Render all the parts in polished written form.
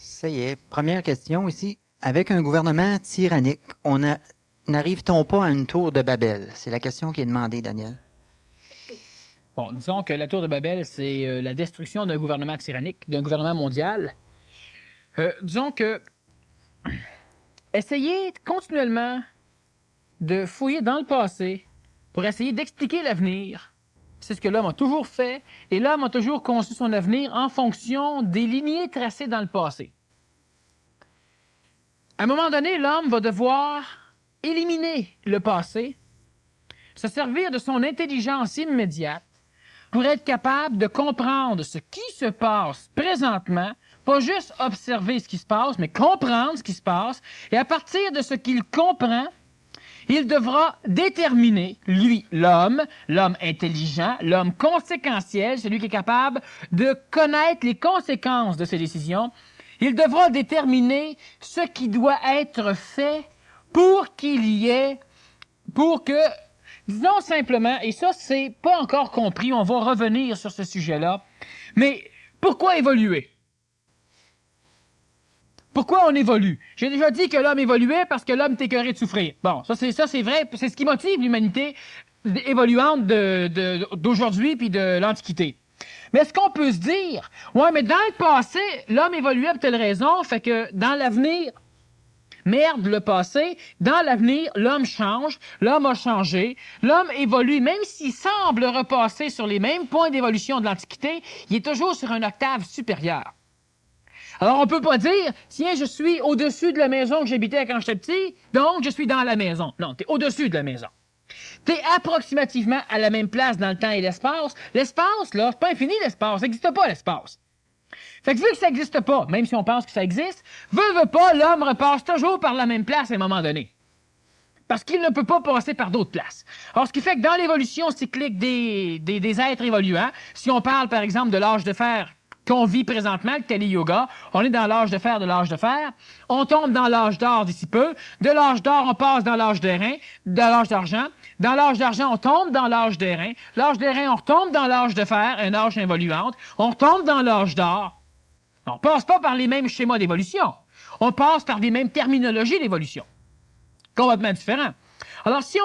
Ça y est, première question ici. Avec un gouvernement tyrannique, n'arrive-t-on pas à une tour de Babel? C'est la question qui est demandée, Daniel. Bon, disons que la tour de Babel, c'est la destruction d'un gouvernement tyrannique, d'un gouvernement mondial. Disons que essayer continuellement de fouiller dans le passé pour essayer d'expliquer l'avenir, c'est ce que l'homme a toujours fait, et l'homme a toujours conçu son avenir en fonction des lignées tracées dans le passé. À un moment donné, l'homme va devoir éliminer le passé, se servir de son intelligence immédiate pour être capable de comprendre ce qui se passe présentement, pas juste observer ce qui se passe, mais comprendre ce qui se passe, et à partir de ce qu'il comprend, il devra déterminer, lui, l'homme intelligent, l'homme conséquentiel, celui qui est capable de connaître les conséquences de ses décisions, il devra déterminer ce qui doit être fait pour que, disons simplement, et ça, c'est pas encore compris, on va revenir sur ce sujet-là, mais pourquoi évoluer? Pourquoi on évolue? J'ai déjà dit que l'homme évoluait parce que l'homme est écœuré de souffrir. Bon, ça c'est vrai, c'est ce qui motive l'humanité évoluante d'aujourd'hui puis de l'Antiquité. Mais est-ce qu'on peut se dire, ouais, mais dans le passé, l'homme évoluait pour telle raison, fait que dans l'avenir, merde le passé, dans l'avenir, l'homme change, l'homme a changé, l'homme évolue, même s'il semble repasser sur les mêmes points d'évolution de l'Antiquité, il est toujours sur une octave supérieure. Alors, on peut pas dire, tiens, je suis au-dessus de la maison que j'habitais quand j'étais petit, donc je suis dans la maison. Non, tu es au-dessus de la maison. Tu es approximativement à la même place dans le temps et l'espace. L'espace, là, c'est pas infini l'espace, ça n'existe pas l'espace. Fait que vu que ça n'existe pas, même si on pense que ça existe, veut pas, l'homme repasse toujours par la même place à un moment donné. Parce qu'il ne peut pas passer par d'autres places. Alors, ce qui fait que dans l'évolution cyclique des êtres évoluants, si on parle par exemple de l'âge de fer qu'on vit présentement, le téléyoga, on est dans l'âge de fer, on tombe dans l'âge d'or d'ici peu, de l'âge d'or, on passe dans l'âge d'airain, dans l'âge d'argent, dans l'âge d'argent, on tombe dans l'âge d'airain, l'âge d'airain, on retombe dans l'âge de fer, un âge évoluante, on retombe dans l'âge d'or. On passe pas par les mêmes schémas d'évolution, on passe par les mêmes terminologies d'évolution, complètement différents. Alors, si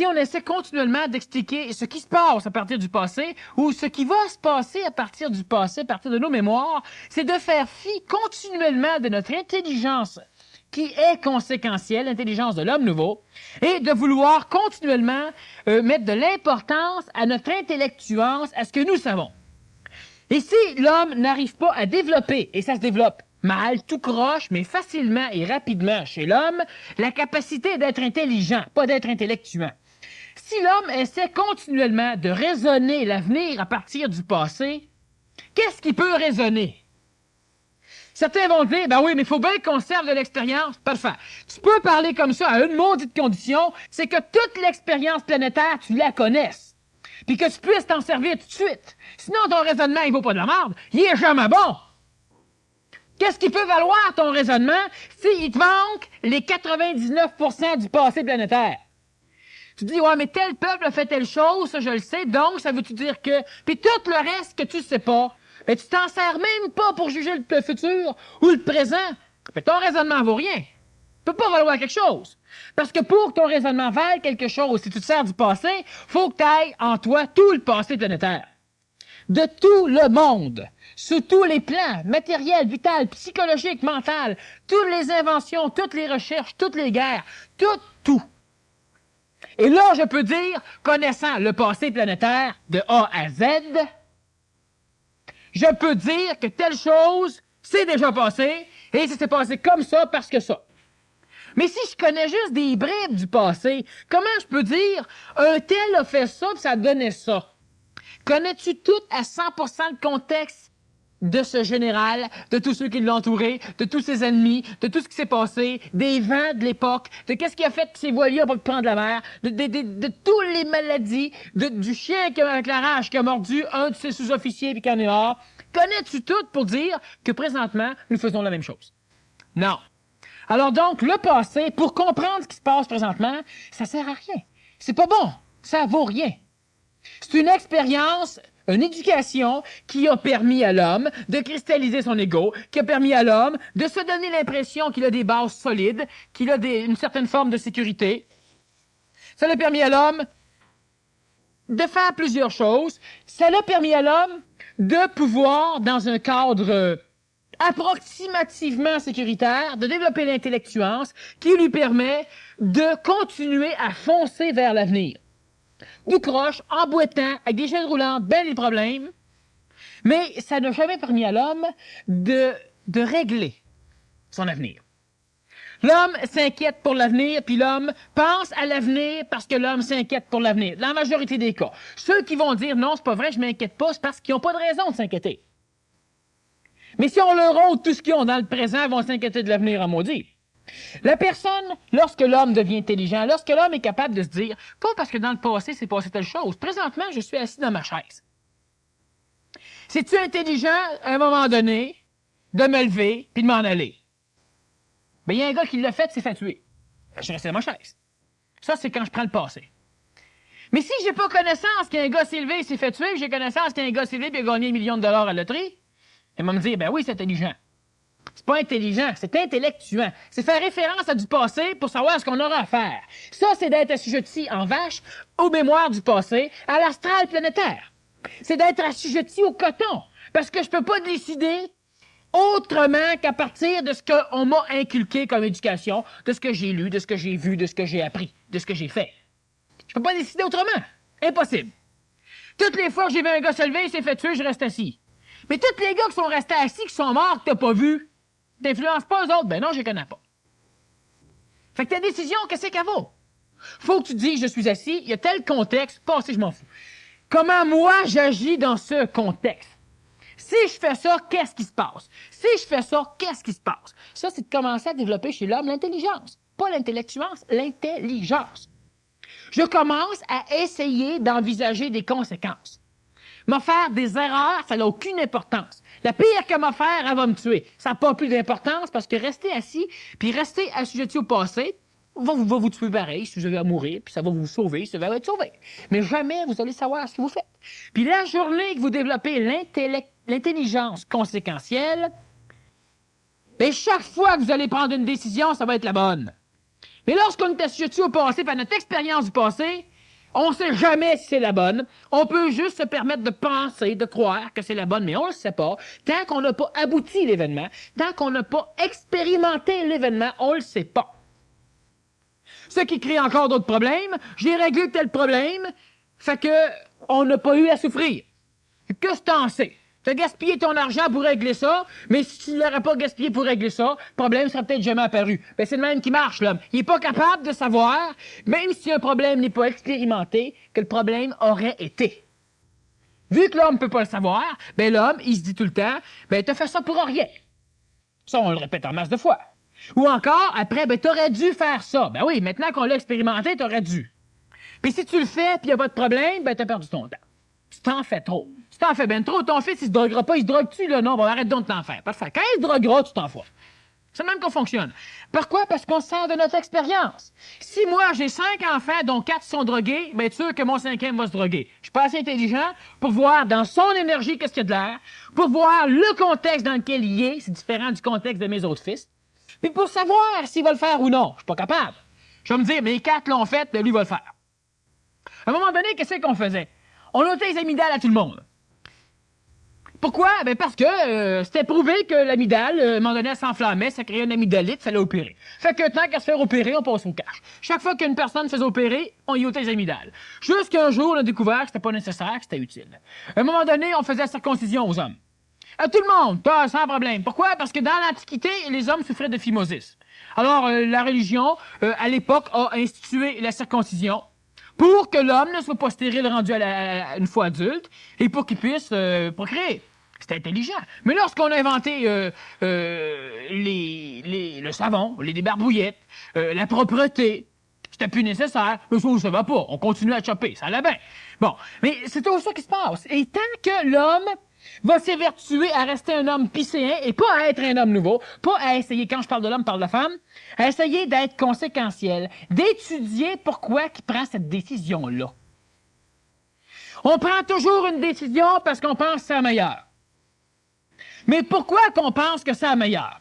on essaie continuellement d'expliquer ce qui se passe à partir du passé ou ce qui va se passer à partir du passé, à partir de nos mémoires, c'est de faire fi continuellement de notre intelligence qui est conséquentielle, l'intelligence de l'homme nouveau, et de vouloir continuellement mettre de l'importance à notre intellectuance, à ce que nous savons. Et si l'homme n'arrive pas à développer, et ça se développe mal, tout croche, mais facilement et rapidement chez l'homme, la capacité d'être intelligent, pas d'être intellectuant. Si l'homme essaie continuellement de raisonner l'avenir à partir du passé, qu'est-ce qui peut raisonner? Certains vont dire, ben oui, mais il faut bien qu'on serve de l'expérience. Parfait. Tu peux parler comme ça à une maudite condition, c'est que toute l'expérience planétaire, tu la connaisses. Puis que tu puisses t'en servir tout de suite. Sinon, ton raisonnement, il vaut pas de la merde. Il est jamais bon. Qu'est-ce qui peut valoir ton raisonnement s'il te manque les 99% du passé planétaire? Tu dis, ouais, mais tel peuple a fait telle chose, ça je le sais, donc ça veut-tu dire que... Puis tout le reste que tu sais pas, ben tu t'en sers même pas pour juger le futur ou le présent. Ben ton raisonnement vaut rien. Il peut pas valoir quelque chose. Parce que pour que ton raisonnement vale quelque chose, si tu te sers du passé, faut que tu ailles en toi tout le passé planétaire. De tout le monde, sous tous les plans, matériel, vital, psychologique, mental, toutes les inventions, toutes les recherches, toutes les guerres, tout. Et là, je peux dire, connaissant le passé planétaire de A à Z, je peux dire que telle chose, c'est déjà passé, et ça s'est passé comme ça parce que ça. Mais si je connais juste des bribes du passé, comment je peux dire, un tel a fait ça, puis ça donnait ça? Connais-tu tout à 100% le contexte de ce général, de tous ceux qui l'ont entouré, de tous ses ennemis, de tout ce qui s'est passé, des vents de l'époque, de qu'est-ce qui a fait que ces voiliers ont pas pu prendre la mer, de toutes les maladies, du chien avec la rage qui a mordu un de ses sous-officiers puis qui en est mort? Connais-tu tout pour dire que présentement, nous faisons la même chose? Non. Alors donc, le passé, pour comprendre ce qui se passe présentement, ça sert à rien. C'est pas bon. Ça vaut rien. C'est une expérience Une éducation qui a permis à l'homme de cristalliser son ego, qui a permis à l'homme de se donner l'impression qu'il a des bases solides, qu'il a une certaine forme de sécurité. Ça l'a permis à l'homme de faire plusieurs choses. Ça l'a permis à l'homme de pouvoir, dans un cadre approximativement sécuritaire, de développer l'intellectuance qui lui permet de continuer à foncer vers l'avenir. Tout croche, en boitant, avec des chaînes roulantes, ben des problèmes. Mais ça n'a jamais permis à l'homme de régler son avenir. L'homme s'inquiète pour l'avenir, puis l'homme pense à l'avenir parce que l'homme s'inquiète pour l'avenir. Dans la majorité des cas. Ceux qui vont dire non, c'est pas vrai, je m'inquiète pas, c'est parce qu'ils n'ont pas de raison de s'inquiéter. Mais si on leur ôte tout ce qu'ils ont dans le présent, ils vont s'inquiéter de l'avenir à maudit. La personne, lorsque l'homme devient intelligent, lorsque l'homme est capable de se dire, pas parce que dans le passé, c'est passé telle chose, présentement, je suis assis dans ma chaise. C'est-tu intelligent, à un moment donné, de me lever puis de m'en aller? Ben, il y a un gars qui l'a fait, s'est fait tuer. Je suis resté dans ma chaise. Ça, c'est quand je prends le passé. Mais si j'ai pas connaissance qu'un gars s'est levé et s'est fait tuer, j'ai connaissance qu'un gars s'est levé et a gagné $1 million à la loterie, il va me dire, ben oui, c'est intelligent. C'est pas intelligent, c'est intellectuant. C'est faire référence à du passé pour savoir ce qu'on aura à faire. Ça, c'est d'être assujetti en vache aux mémoires du passé, à l'astral planétaire. C'est d'être assujetti au coton. Parce que je peux pas décider autrement qu'à partir de ce qu'on m'a inculqué comme éducation, de ce que j'ai lu, de ce que j'ai vu, de ce que j'ai appris, de ce que j'ai fait. Je peux pas décider autrement. Impossible. Toutes les fois que j'ai vu un gars se lever, il s'est fait tuer, je reste assis. Mais tous les gars qui sont restés assis, qui sont morts, que t'as pas vu, t'influences pas eux autres? Ben non, je les connais pas. Fait que ta décision, qu'est-ce qu'elle vaut? Faut que tu dises, je suis assis, il y a tel contexte, passé, je m'en fous. Comment moi, j'agis dans ce contexte? Si je fais ça, qu'est-ce qui se passe? Si je fais ça, qu'est-ce qui se passe? Ça, c'est de commencer à développer chez l'homme l'intelligence. Pas l'intellectuance, l'intelligence. Je commence à essayer d'envisager des conséquences. M'a faire des erreurs, ça n'a aucune importance. La pire que m'a faire, elle va me tuer. Ça n'a pas plus d'importance parce que rester assis, puis rester assujetti au passé, va vous tuer pareil si vous avez à mourir, puis ça va vous sauver si vous allez être sauvé. Mais jamais vous allez savoir ce que vous faites. Puis la journée que vous développez l'intelligence conséquentielle, bien, chaque fois que vous allez prendre une décision, ça va être la bonne. Mais lorsqu'on est assujetti au passé, par notre expérience du passé, on ne sait jamais si c'est la bonne. On peut juste se permettre de penser, de croire que c'est la bonne, mais on ne le sait pas. Tant qu'on n'a pas abouti l'événement, tant qu'on n'a pas expérimenté l'événement, on ne le sait pas. Ce qui crée encore d'autres problèmes. J'ai réglé tel problème, fait que on n'a pas eu à souffrir. Qu'est-ce que t'en sais? Tu as gaspillé ton argent pour régler ça, mais si tu ne l'aurais pas gaspillé pour régler ça, le problème serait peut-être jamais apparu. Ben, c'est le même qui marche, l'homme. Il n'est pas capable de savoir, même si un problème n'est pas expérimenté, que le problème aurait été. Vu que l'homme ne peut pas le savoir, ben l'homme, il se dit tout le temps, ben t'as fait ça pour rien. Ça, on le répète en masse de fois. Ou encore, après, ben t'aurais dû faire ça. Ben oui, maintenant qu'on l'a expérimenté, t'aurais dû. Puis si tu le fais, puis il n'y a pas de problème, ben t'as perdu ton temps. Tu t'en fais trop. Tu t'en fais bien trop. Ton fils, il se droguera pas. Il se drogue-tu, là? Non, bon, arrête donc de t'en faire. Parfait. Quand il se droguera, tu t'en fous. C'est le même qu'on fonctionne. Pourquoi? Parce qu'on sert de notre expérience. Si moi, j'ai 5 enfants, dont 4 sont drogués, bien sûr que mon 5e va se droguer. Je suis pas assez intelligent pour voir dans son énergie qu'est-ce qu'il y a de l'air, pour voir le contexte dans lequel il est, c'est différent du contexte de mes autres fils, puis pour savoir s'il va le faire ou non. Je suis pas capable. Je vais me dire, mes 4 l'ont fait, ben lui va le faire. À un moment donné, qu'est-ce qu'on faisait? On ôtait les amygdales à tout le monde. Pourquoi? Ben parce que c'était prouvé que l'amygdale, à un moment donné, elle s'enflammait, ça créait une amygdalite, il fallait opérer. Fait que tant qu'à se faire opérer, on passe au cash. Chaque fois qu'une personne se faisait opérer, on y ôtait les amygdales. Jusqu'à un jour, on a découvert que c'était pas nécessaire, que c'était utile. À un moment donné, on faisait la circoncision aux hommes. À tout le monde, sans problème. Pourquoi? Parce que dans l'Antiquité, les hommes souffraient de phimosis. Alors, la religion, à l'époque, a institué la circoncision pour que l'homme ne soit pas stérile rendu une fois adulte et pour qu'il puisse procréer. C'était intelligent. Mais lorsqu'on a inventé le savon, les débarbouillettes, la propreté, c'était plus nécessaire. Mais ça, ça va pas. On continue à chopper. Ça allait bien. Bon. Mais c'est tout ça qui se passe. Et tant que l'homme va s'évertuer à rester un homme piscéen et pas à être un homme nouveau, pas à essayer, quand je parle de l'homme, je parle de la femme, à essayer d'être conséquentiel, d'étudier pourquoi il prend cette décision-là. On prend toujours une décision parce qu'on pense que c'est la meilleure. Mais pourquoi qu'on pense que c'est la meilleure?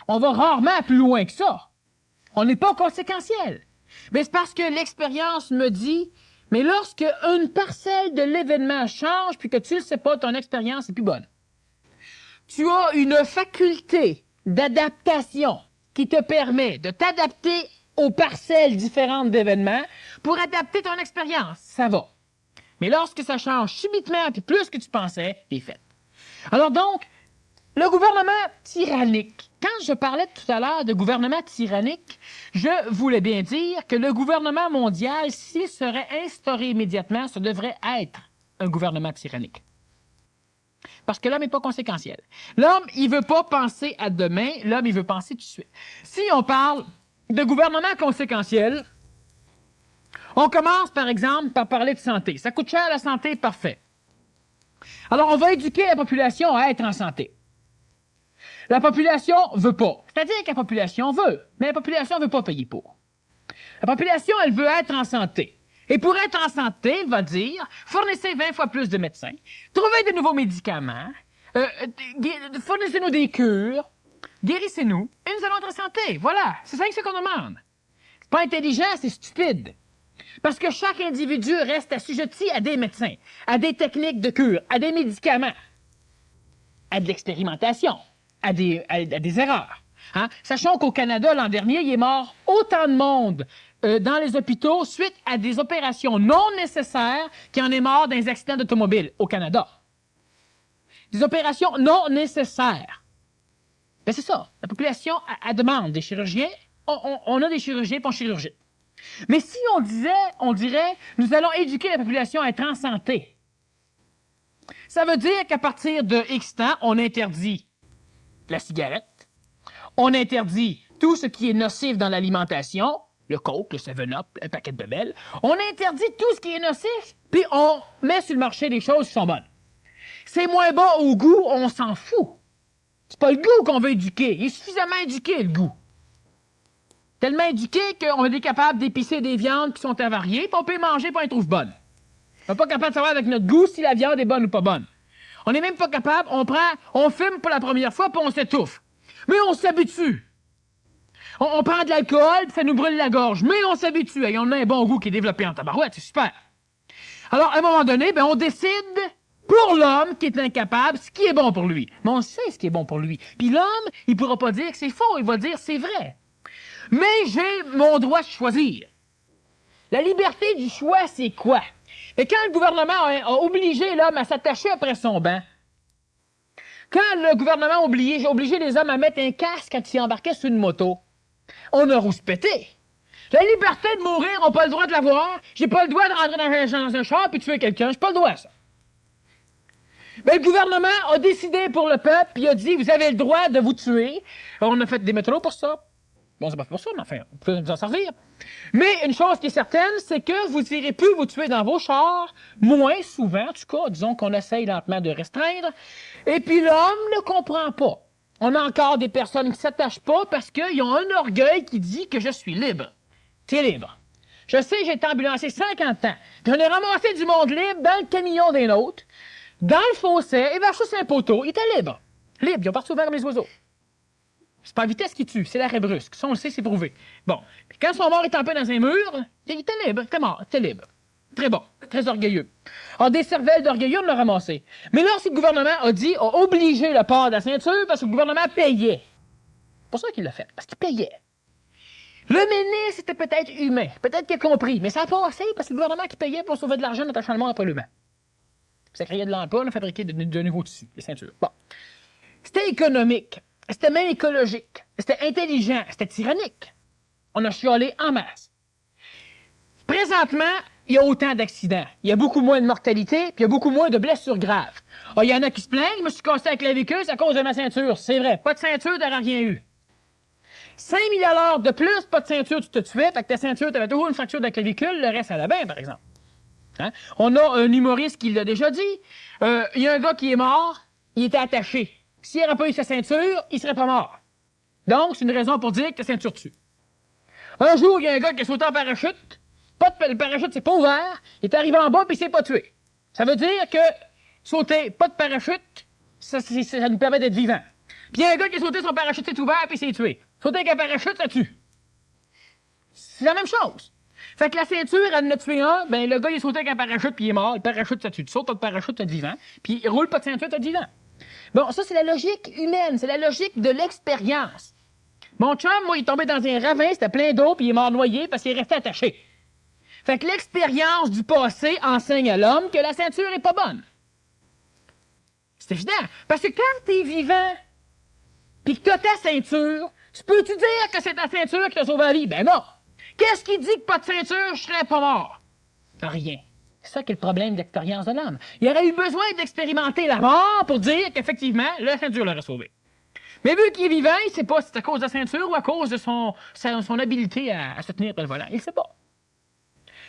On va rarement plus loin que ça. On n'est pas conséquentiel. Mais c'est parce que l'expérience me dit, mais lorsque une parcelle de l'événement change puis que tu ne le sais pas, ton expérience est plus bonne. Tu as une faculté d'adaptation qui te permet de t'adapter aux parcelles différentes d'événements pour adapter ton expérience. Ça va. Mais lorsque ça change subitement et plus que tu pensais, c'est fait. Alors donc, le gouvernement tyrannique. Quand je parlais tout à l'heure de gouvernement tyrannique, je voulais bien dire que le gouvernement mondial, s'il serait instauré immédiatement, ça devrait être un gouvernement tyrannique. Parce que l'homme n'est pas conséquentiel. L'homme, il veut pas penser à demain, l'homme, il veut penser tout de suite. Si on parle de gouvernement conséquentiel, on commence, par exemple, par parler de santé. Ça coûte cher, la santé, parfait. Alors, on va éduquer la population à être en santé. La population veut pas. C'est-à-dire que la population veut, mais la population veut pas payer pour. La population, elle veut être en santé. Et pour être en santé, elle va dire, fournissez 20 fois plus de médecins, trouvez de nouveaux médicaments, fournissez-nous des cures, guérissez-nous, et nous allons être en santé. Voilà, c'est ça qu'on demande. C'est pas intelligent, c'est stupide. Parce que chaque individu reste assujetti à des médecins, à des techniques de cure, à des médicaments, à de l'expérimentation, à des erreurs. Hein? Sachons qu'au Canada, l'an dernier, il est mort autant de monde dans les hôpitaux suite à des opérations non nécessaires qu'il y en est mort dans les accidents d'automobile au Canada. Des opérations non nécessaires. Ben c'est ça. La population elle demande des chirurgiens. On a des chirurgiens pour chirurgie. Mais si on dirait, nous allons éduquer la population à être en santé. Ça veut dire qu'à partir de X temps, on interdit la cigarette, on interdit tout ce qui est nocif dans l'alimentation, le Coke, le 7-Up, un paquet de bébelles, on interdit tout ce qui est nocif, puis on met sur le marché des choses qui sont bonnes. C'est moins bon au goût, on s'en fout. C'est pas le goût qu'on veut éduquer, il est suffisamment éduqué, le goût. Tellement éduqué qu'on est capable d'épicer des viandes qui sont avariées, puis on peut les manger puis on les trouve bonnes. On n'est pas capable de savoir avec notre goût si la viande est bonne ou pas bonne. On n'est même pas capable, on fume pour la première fois puis on s'étouffe. Mais on s'habitue. On prend de l'alcool puis ça nous brûle la gorge, mais on s'habitue. Et on a un bon goût qui est développé en tabarouette, c'est super. Alors, à un moment donné, ben, on décide pour l'homme qui est incapable ce qui est bon pour lui. Mais on sait ce qui est bon pour lui. Puis l'homme, il pourra pas dire que c'est faux, il va dire c'est vrai. Mais j'ai mon droit de choisir. La liberté du choix, c'est quoi? Et quand le gouvernement a obligé l'homme à s'attacher après son banc, quand le gouvernement a obligé les hommes à mettre un casque quand ils embarquaient sur une moto, on a rouspété. La liberté de mourir, on n'a pas le droit de l'avoir. J'ai pas le droit de rentrer dans un char et tuer quelqu'un. J'ai pas le droit, ça. Mais le gouvernement a décidé pour le peuple, puis il a dit, vous avez le droit de vous tuer. On a fait des métros pour ça. Bon, c'est pas fait pour ça, mais enfin, on peut nous en servir. Mais une chose qui est certaine, c'est que vous n'irez plus vous tuer dans vos chars, moins souvent, en tout cas, disons qu'on essaye lentement de restreindre. Et puis l'homme ne comprend pas. On a encore des personnes qui ne s'attachent pas parce qu'ils ont un orgueil qui dit que je suis libre. T'es libre. Je sais, j'ai été ambulancier 50 ans. Puis on a ramassé du monde libre dans le camion des nôtres, dans le fossé, et vers sur un poteau. Ils étaient libres. Libres, ils ont parti souvent comme les oiseaux. C'est pas la vitesse qui tue, c'est l'arrêt brusque. Ça, on le sait, c'est prouvé. Bon. Puis quand son mort est tempé dans un mur, il était libre, il était mort, il était libre. Très bon, très orgueilleux. Alors, des cervelles d'orgueilleux, on l'a ramassé. Mais lorsque le gouvernement a obligé le port de la ceinture parce que le gouvernement payait. C'est pour ça qu'il l'a fait, parce qu'il payait. Le ministre était peut-être humain, peut-être qu'il a compris, mais ça a pas assez parce que le gouvernement qui payait pour sauver de l'argent en attachant le monde après l'humain. Ça créait de l'emploi, on a fabriqué de nouveaux tissus, les ceintures. Bon. C'était économique. C'était même écologique, c'était intelligent, c'était tyrannique. On a chialé en masse. Présentement, il y a autant d'accidents. Il y a beaucoup moins de mortalité, puis il y a beaucoup moins de blessures graves. Ah, il y en a qui se plaignent, je me suis cassé la clavicule à cause de ma ceinture. C'est vrai, pas de ceinture, t'aurais rien eu. 5 000 $ de plus, pas de ceinture, tu te tuais, fait que ta ceinture, t'avais toujours une fracture de la clavicule, le reste allait bien, par exemple. Hein? On a un humoriste qui l'a déjà dit. Il y a un gars qui est mort, il était attaché. S'il n'aurait pas eu sa ceinture, il serait pas mort. Donc, c'est une raison pour dire que ta ceinture tue. Un jour, il y a un gars qui a sauté en parachute, le parachute s'est pas ouvert, il est arrivé en bas puis il s'est pas tué. Ça veut dire que sauter, pas de parachute, ça nous permet d'être vivants. Puis il y a un gars qui a sauté, son parachute s'est ouvert puis il s'est tué. Sauter avec un parachute, ça tue. C'est la même chose. Fait que la ceinture, elle en a tué un, ben le gars il a sauté avec un parachute puis il est mort. Le parachute, ça tue. Tu sautes, t'as de parachute, t'es vivant. Puis il roule pas de ceinture, t'es vivant. Bon, ça c'est la logique humaine, c'est la logique de l'expérience. Mon chum, moi, il est tombé dans un ravin, c'était plein d'eau, puis il est mort noyé parce qu'il est resté attaché. Fait que l'expérience du passé enseigne à l'homme que la ceinture est pas bonne. C'est évident. Parce que quand t'es vivant, puis que t'as ta ceinture, tu peux-tu dire que c'est ta ceinture qui t'a sauvé la vie? Ben non. Qu'est-ce qui dit que pas de ceinture, je serais pas mort? Rien. C'est ça qui est le problème d'expérience de l'homme. Il aurait eu besoin d'expérimenter la mort pour dire qu'effectivement, la ceinture l'aurait sauvé. Mais vu qu'il est vivant, il ne sait pas si c'est à cause de la ceinture ou à cause de son habilité à se tenir par le volant. Il ne sait pas.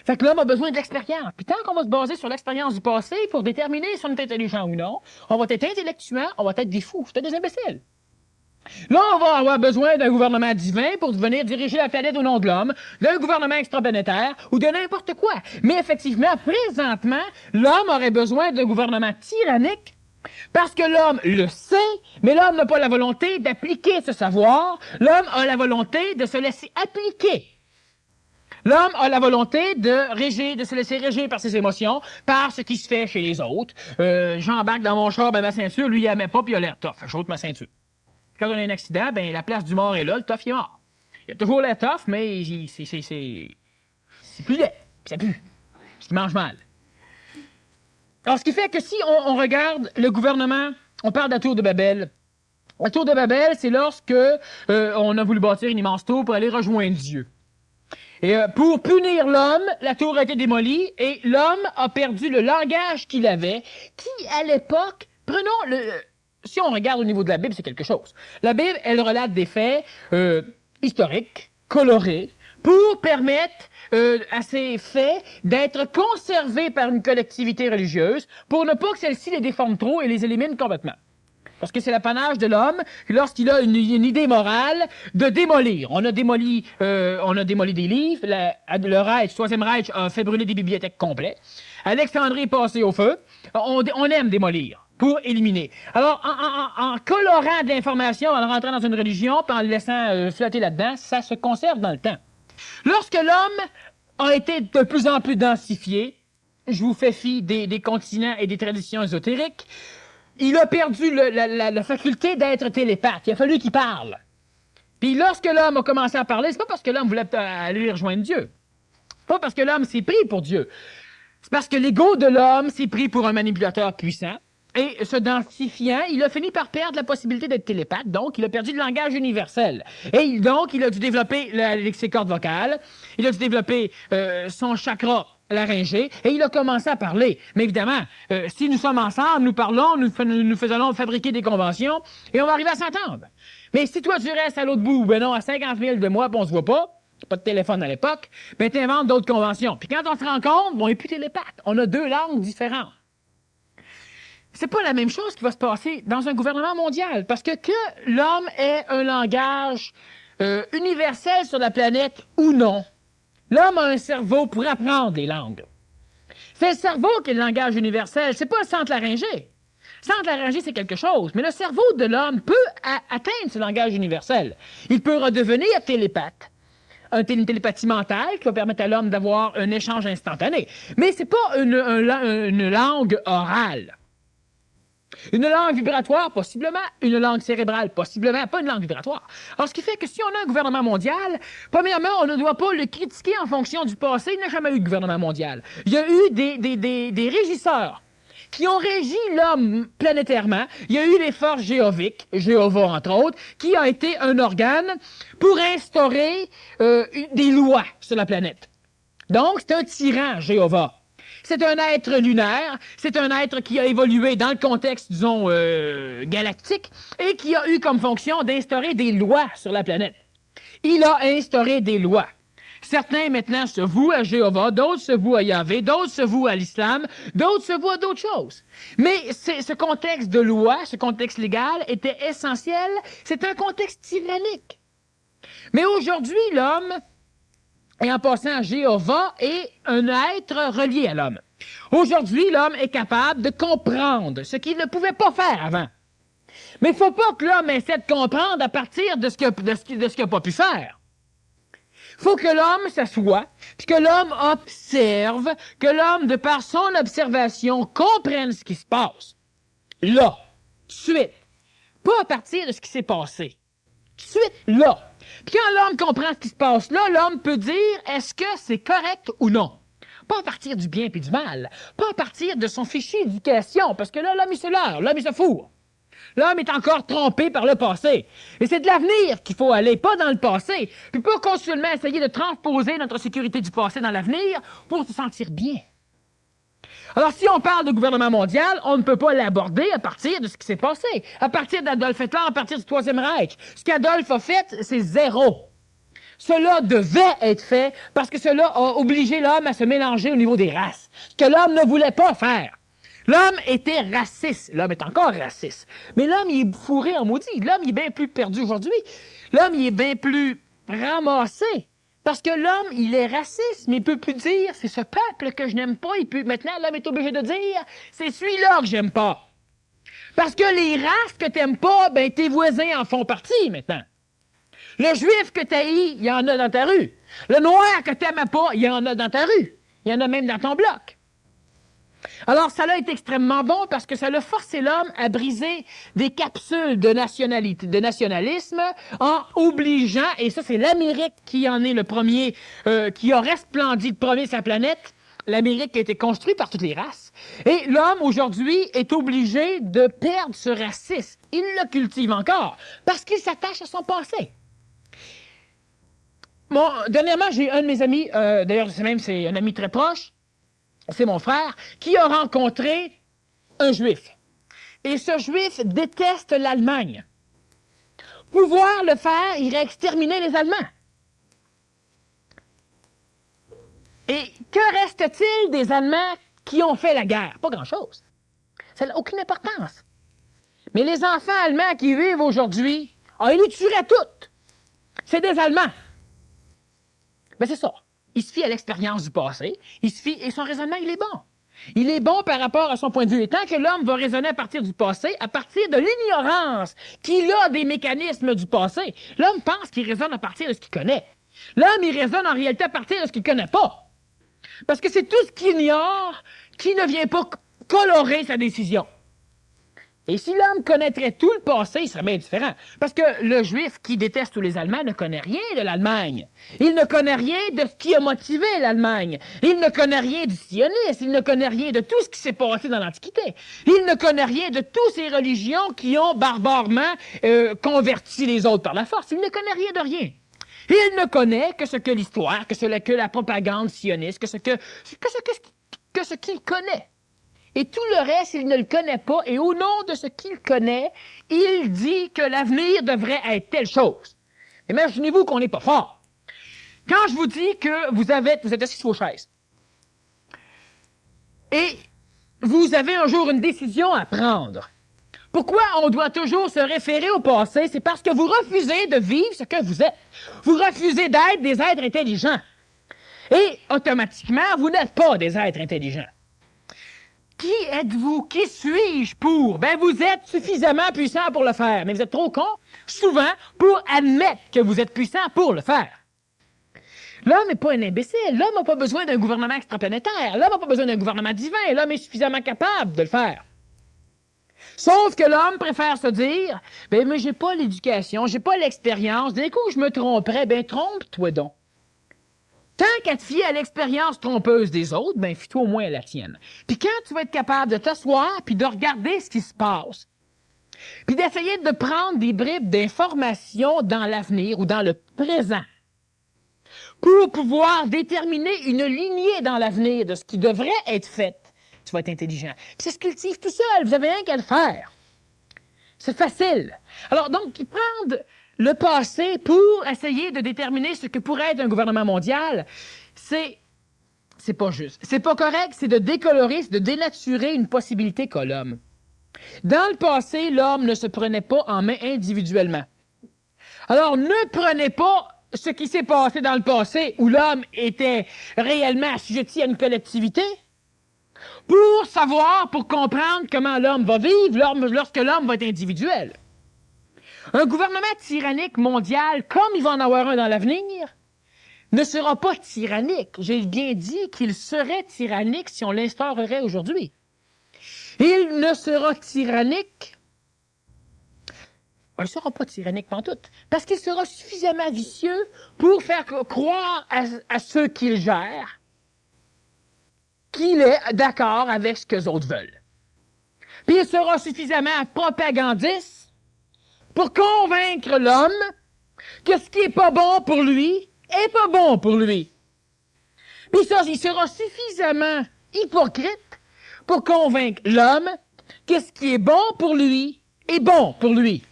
Fait que l'homme a besoin de l'expérience. Puis tant qu'on va se baser sur l'expérience du passé pour déterminer si on est intelligent ou non, on va être intellectuellement, on va être des fous, c'est des imbéciles. Là, on va avoir besoin d'un gouvernement divin pour venir diriger la planète au nom de l'homme, d'un gouvernement extraplanétaire ou de n'importe quoi. Mais effectivement, présentement, l'homme aurait besoin d'un gouvernement tyrannique parce que l'homme le sait, mais l'homme n'a pas la volonté d'appliquer ce savoir. L'homme a la volonté de se laisser appliquer. L'homme a la volonté de se laisser régir par ses émotions, par ce qui se fait chez les autres. J'embarque dans mon char, ben ma ceinture, lui, il la met pas, puis il a l'air tough. J'ôte ma ceinture. Quand on a un accident, ben la place du mort est là, le tough, il est mort. Il a toujours l'air tough, mais c'est plus laid, puis ça pue. Il mange mal. Alors, ce qui fait que si on regarde le gouvernement, on parle de la tour de Babel. La tour de Babel, c'est lorsque on a voulu bâtir une immense tour pour aller rejoindre Dieu. Et pour punir l'homme, la tour a été démolie et l'homme a perdu le langage qu'il avait, qui, à l'époque, si on regarde au niveau de la Bible, c'est quelque chose. La Bible, elle relate des faits historiques, colorés, pour permettre à ces faits d'être conservés par une collectivité religieuse pour ne pas que celle-ci les déforme trop et les élimine complètement. Parce que c'est l'apanage de l'homme, lorsqu'il a une idée morale, de démolir. On a démoli des livres. Le Reich, Troisième Reich, a fait brûler des bibliothèques complètes. Alexandrie est passée au feu. On aime démolir pour éliminer. Alors, en colorant de l'information, en rentrant dans une religion, puis en le laissant flotter là-dedans, ça se conserve dans le temps. Lorsque l'homme a été de plus en plus densifié, je vous fais fi des continents et des traditions ésotériques, il a perdu la faculté d'être télépathe. Il a fallu qu'il parle. Puis lorsque l'homme a commencé à parler, c'est pas parce que l'homme voulait aller rejoindre Dieu. C'est pas parce que l'homme s'est pris pour Dieu. C'est parce que l'ego de l'homme s'est pris pour un manipulateur puissant. Et se densifiant, il a fini par perdre la possibilité d'être télépathe. Donc, il a perdu le langage universel. Et donc, il a dû développer ses cordes vocales. Il a dû développer son chakra laryngé, et il a commencé à parler. Mais évidemment, si nous sommes ensemble, nous parlons, nous faisons fabriquer des conventions, et on va arriver à s'entendre. Mais si toi, tu restes à l'autre bout, ben non, à 50 000 de moi, puis on se voit pas de téléphone à l'époque, ben t'inventes d'autres conventions. Puis quand on se rencontre, on n'est plus télépathe. On a deux langues différentes. C'est pas la même chose qui va se passer dans un gouvernement mondial, parce que l'homme ait un langage universel sur la planète ou non, l'homme a un cerveau pour apprendre les langues. C'est le cerveau qui est le langage universel, c'est pas le centre laryngé. Le centre laryngé, c'est quelque chose, mais le cerveau de l'homme peut atteindre ce langage universel. Il peut redevenir télépathe. Une télépathie mentale qui va permettre à l'homme d'avoir un échange instantané. Mais c'est pas une langue orale. Une langue vibratoire, possiblement. Une langue cérébrale, possiblement. Pas une langue vibratoire. Alors, ce qui fait que si on a un gouvernement mondial, premièrement, on ne doit pas le critiquer en fonction du passé. Il n'y a jamais eu de gouvernement mondial. Il y a eu des régisseurs qui ont régi l'homme planétairement. Il y a eu les forces géoviques, Jéhovah entre autres, qui a été un organe pour instaurer des lois sur la planète. Donc, c'est un tyran, Jéhovah. C'est un être lunaire, c'est un être qui a évolué dans le contexte, disons, galactique, et qui a eu comme fonction d'instaurer des lois sur la planète. Il a instauré des lois. Certains maintenant se vouent à Jéhovah, d'autres se vouent à Yahvé, d'autres se vouent à l'islam, d'autres se vouent à d'autres choses. Mais ce contexte de loi, ce contexte légal était essentiel. C'est un contexte tyrannique. Mais aujourd'hui, l'homme Et en passant, Jéhovah est un être relié à l'homme. Aujourd'hui, l'homme est capable de comprendre ce qu'il ne pouvait pas faire avant. Mais il ne faut pas que l'homme essaie de comprendre à partir de ce qu'il n'a pas pu faire. Il faut que l'homme s'assoie, puis que l'homme observe, que l'homme, de par son observation, comprenne ce qui se passe. Là, tout de suite. Pas à partir de ce qui s'est passé. Tout de suite, là. Puis quand l'homme comprend ce qui se passe là, l'homme peut dire est-ce que c'est correct ou non. Pas à partir du bien et du mal. Pas à partir de son fichier d'éducation, parce que là, l'homme, il se leurre, l'homme, il se fourre. L'homme est encore trompé par le passé. Et c'est de l'avenir qu'il faut aller, pas dans le passé. Puis pas continuellement essayer de transposer notre sécurité du passé dans l'avenir pour se sentir bien. Alors, si on parle de gouvernement mondial, on ne peut pas l'aborder à partir de ce qui s'est passé. À partir d'Adolf Hitler, à partir du Troisième Reich. Ce qu'Adolf a fait, c'est zéro. Cela devait être fait parce que cela a obligé l'homme à se mélanger au niveau des races. Ce que l'homme ne voulait pas faire. L'homme était raciste. L'homme est encore raciste. Mais l'homme, il est fourré en maudit. L'homme, il est bien plus perdu aujourd'hui. L'homme, il est bien plus ramassé. Parce que l'homme, il est raciste, mais il peut plus dire, c'est ce peuple que je n'aime pas. Maintenant, l'homme est obligé de dire, c'est celui-là que j'aime pas. Parce que les races que t'aimes pas, ben, tes voisins en font partie, maintenant. Le juif que t'haïs, il y en a dans ta rue. Le noir que t'aimes pas, il y en a dans ta rue. Il y en a même dans ton bloc. Alors, ça a été extrêmement bon parce que ça a forcé l'homme à briser des capsules de nationalisme en obligeant, et ça c'est l'Amérique qui en est le premier, qui a resplendi le premier sur la planète, l'Amérique qui a été construite par toutes les races. Et l'homme aujourd'hui est obligé de perdre ce racisme. Il le cultive encore parce qu'il s'attache à son passé. Bon, dernièrement, j'ai un de mes amis, d'ailleurs c'est un ami très proche, c'est mon frère, qui a rencontré un juif. Et ce juif déteste l'Allemagne. Pouvoir le faire, il irait exterminer les Allemands. Et que reste-t-il des Allemands qui ont fait la guerre? Pas grand-chose. Ça n'a aucune importance. Mais les enfants allemands qui vivent aujourd'hui, ils les tueraient toutes. C'est des Allemands. Ben c'est ça. Il se fie à l'expérience du passé, il se fie, et son raisonnement, il est bon. Il est bon par rapport à son point de vue. Et tant que l'homme va raisonner à partir du passé, à partir de l'ignorance qu'il a des mécanismes du passé, l'homme pense qu'il raisonne à partir de ce qu'il connaît. L'homme, il raisonne en réalité à partir de ce qu'il ne connaît pas. Parce que c'est tout ce qu'il ignore qui ne vient pas colorer sa décision. Et si l'homme connaîtrait tout le passé, il serait bien différent. Parce que le juif qui déteste tous les Allemands ne connaît rien de l'Allemagne. Il ne connaît rien de ce qui a motivé l'Allemagne. Il ne connaît rien du sionisme. Il ne connaît rien de tout ce qui s'est passé dans l'Antiquité. Il ne connaît rien de toutes ces religions qui ont barbarement converti les autres par la force. Il ne connaît rien de rien. Il ne connaît que ce que l'histoire, que la propagande sioniste, que ce qu'il connaît. Et tout le reste, il ne le connaît pas. Et au nom de ce qu'il connaît, il dit que l'avenir devrait être telle chose. Imaginez-vous qu'on n'est pas fort. Quand je vous dis que vous êtes assis sur vos chaises, et vous avez un jour une décision à prendre, pourquoi on doit toujours se référer au passé? C'est parce que vous refusez de vivre ce que vous êtes. Vous refusez d'être des êtres intelligents. Et automatiquement, vous n'êtes pas des êtres intelligents. Qui êtes-vous? Qui suis-je pour? Ben, vous êtes suffisamment puissant pour le faire, mais vous êtes trop con, souvent, pour admettre que vous êtes puissant pour le faire. L'homme n'est pas un imbécile. L'homme n'a pas besoin d'un gouvernement extraplanétaire. L'homme n'a pas besoin d'un gouvernement divin. L'homme est suffisamment capable de le faire. Sauf que l'homme préfère se dire, ben, mais j'ai pas l'éducation, j'ai pas l'expérience. D'un coup, je me tromperais. Ben, trompe-toi donc. Tant qu'à te fier à l'expérience trompeuse des autres, ben, fie-toi au moins à la tienne. Puis quand tu vas être capable de t'asseoir puis de regarder ce qui se passe, puis d'essayer de prendre des bribes d'informations dans l'avenir ou dans le présent, pour pouvoir déterminer une lignée dans l'avenir de ce qui devrait être fait, tu vas être intelligent. Puis ça se cultive tout seul, vous avez rien qu'à le faire. C'est facile. Alors donc, prendre le passé pour essayer de déterminer ce que pourrait être un gouvernement mondial, c'est pas juste. C'est pas correct, c'est de décolorer, c'est de dénaturer une possibilité qu'a l'homme. Dans le passé, l'homme ne se prenait pas en main individuellement. Alors, ne prenez pas ce qui s'est passé dans le passé où l'homme était réellement assujetti à une collectivité pour savoir, pour comprendre comment l'homme va vivre lorsque l'homme va être individuel. Un gouvernement tyrannique mondial, comme il va en avoir un dans l'avenir, ne sera pas tyrannique. J'ai bien dit qu'il serait tyrannique si on l'instaurerait aujourd'hui. Il ne sera tyrannique. Il ne sera pas tyrannique pantoute, parce qu'il sera suffisamment vicieux pour faire croire à ceux qu'il gère qu'il est d'accord avec ce que les autres veulent. Puis il sera suffisamment propagandiste pour convaincre l'homme que ce qui est pas bon pour lui est pas bon pour lui. Puis ça, il sera suffisamment hypocrite pour convaincre l'homme que ce qui est bon pour lui est bon pour lui.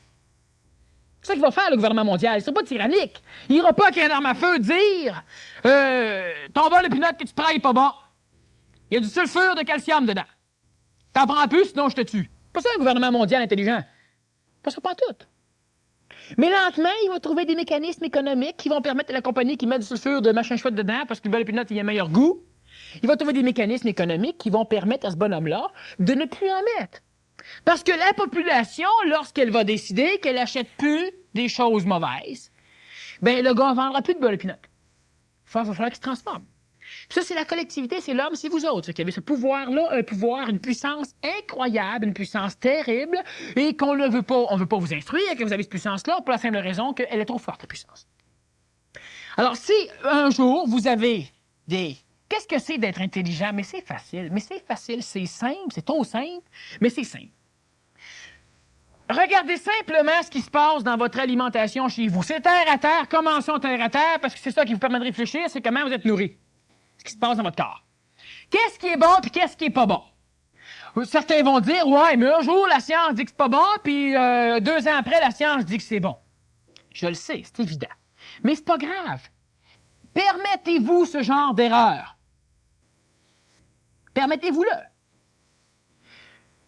C'est ça qu'il va faire, le gouvernement mondial. Il ne sera pas tyrannique. Il n'ira pas avec un arme à feu dire ton bol de pinot que tu prends n'est pas bon. Il y a du sulfure de calcium dedans. T'en prends plus, sinon je te tue. Pas ça, un gouvernement mondial intelligent. Pas ça, pas tout. Mais lentement, il va trouver des mécanismes économiques qui vont permettre à la compagnie qui met du sulfure de machin chouette dedans parce que le bol de pinot, il a un meilleur goût. Il va trouver des mécanismes économiques qui vont permettre à ce bonhomme-là de ne plus en mettre. Parce que la population, lorsqu'elle va décider qu'elle achète plus des choses mauvaises, ben le gars ne vendra plus de bol de pinot. Il va falloir qu'il se transforme. Puis ça, c'est la collectivité, c'est l'homme, c'est vous autres qui avez ce pouvoir-là, un pouvoir, une puissance incroyable, une puissance terrible, et qu'on ne veut pas, on veut pas vous instruire que vous avez cette puissance-là pour la simple raison qu'elle est trop forte, la puissance. Alors, si un jour vous avez des... Qu'est-ce que c'est d'être intelligent? Mais c'est facile, c'est simple, c'est trop simple, mais c'est simple. Regardez simplement ce qui se passe dans votre alimentation chez vous. C'est terre à terre, commençons terre à terre, parce que c'est ça qui vous permet de réfléchir, c'est comment vous êtes nourri. Ce qui se passe dans votre corps. Qu'est-ce qui est bon puis qu'est-ce qui est pas bon? Certains vont dire, ouais, mais un jour, la science dit que c'est pas bon, puis 2 ans après, la science dit que c'est bon. Je le sais, c'est évident. Mais c'est pas grave. Permettez-vous ce genre d'erreur. Permettez-vous-le.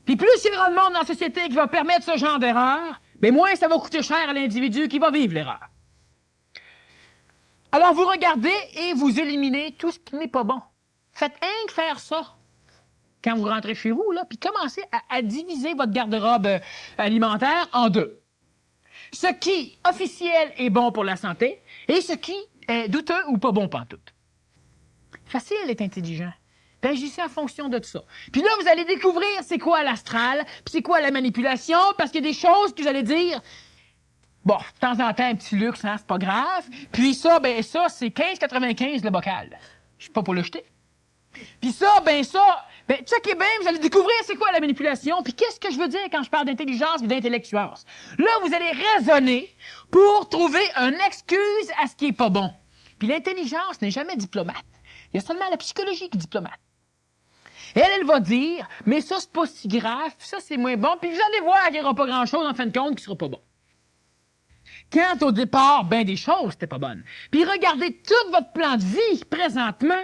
Puis plus il y aura de monde dans la société qui va permettre ce genre d'erreur, mais moins ça va coûter cher à l'individu qui va vivre l'erreur. Alors vous regardez et vous éliminez tout ce qui n'est pas bon. Faites rien que faire ça quand vous rentrez chez vous, là, puis commencez à diviser votre garde-robe alimentaire en 2. Ce qui, officiel, est bon pour la santé et ce qui est douteux ou pas bon pantoute. Facile d'être intelligent. Puis agissez en fonction de tout ça. Puis là, vous allez découvrir c'est quoi l'astral, puis c'est quoi la manipulation, parce qu'il y a des choses que vous allez dire... Bon, de temps en temps, un petit luxe, hein, c'est pas grave. Puis ça, ben ça, c'est 15,95 le bocal. Je suis pas pour le jeter. Puis ça, checkez bien, vous allez découvrir c'est quoi la manipulation. Puis qu'est-ce que je veux dire quand je parle d'intelligence et d'intellectuance. Là, vous allez raisonner pour trouver une excuse à ce qui est pas bon. Puis l'intelligence n'est jamais diplomate. Il y a seulement la psychologie qui est diplomate. Elle va dire, mais ça, c'est pas si grave, ça, c'est moins bon. Puis vous allez voir qu'il n'y aura pas grand-chose, en fin de compte, qui sera pas bon. Quand au départ, ben des choses n'étaient pas bonnes. Puis regardez tout votre plan de vie présentement.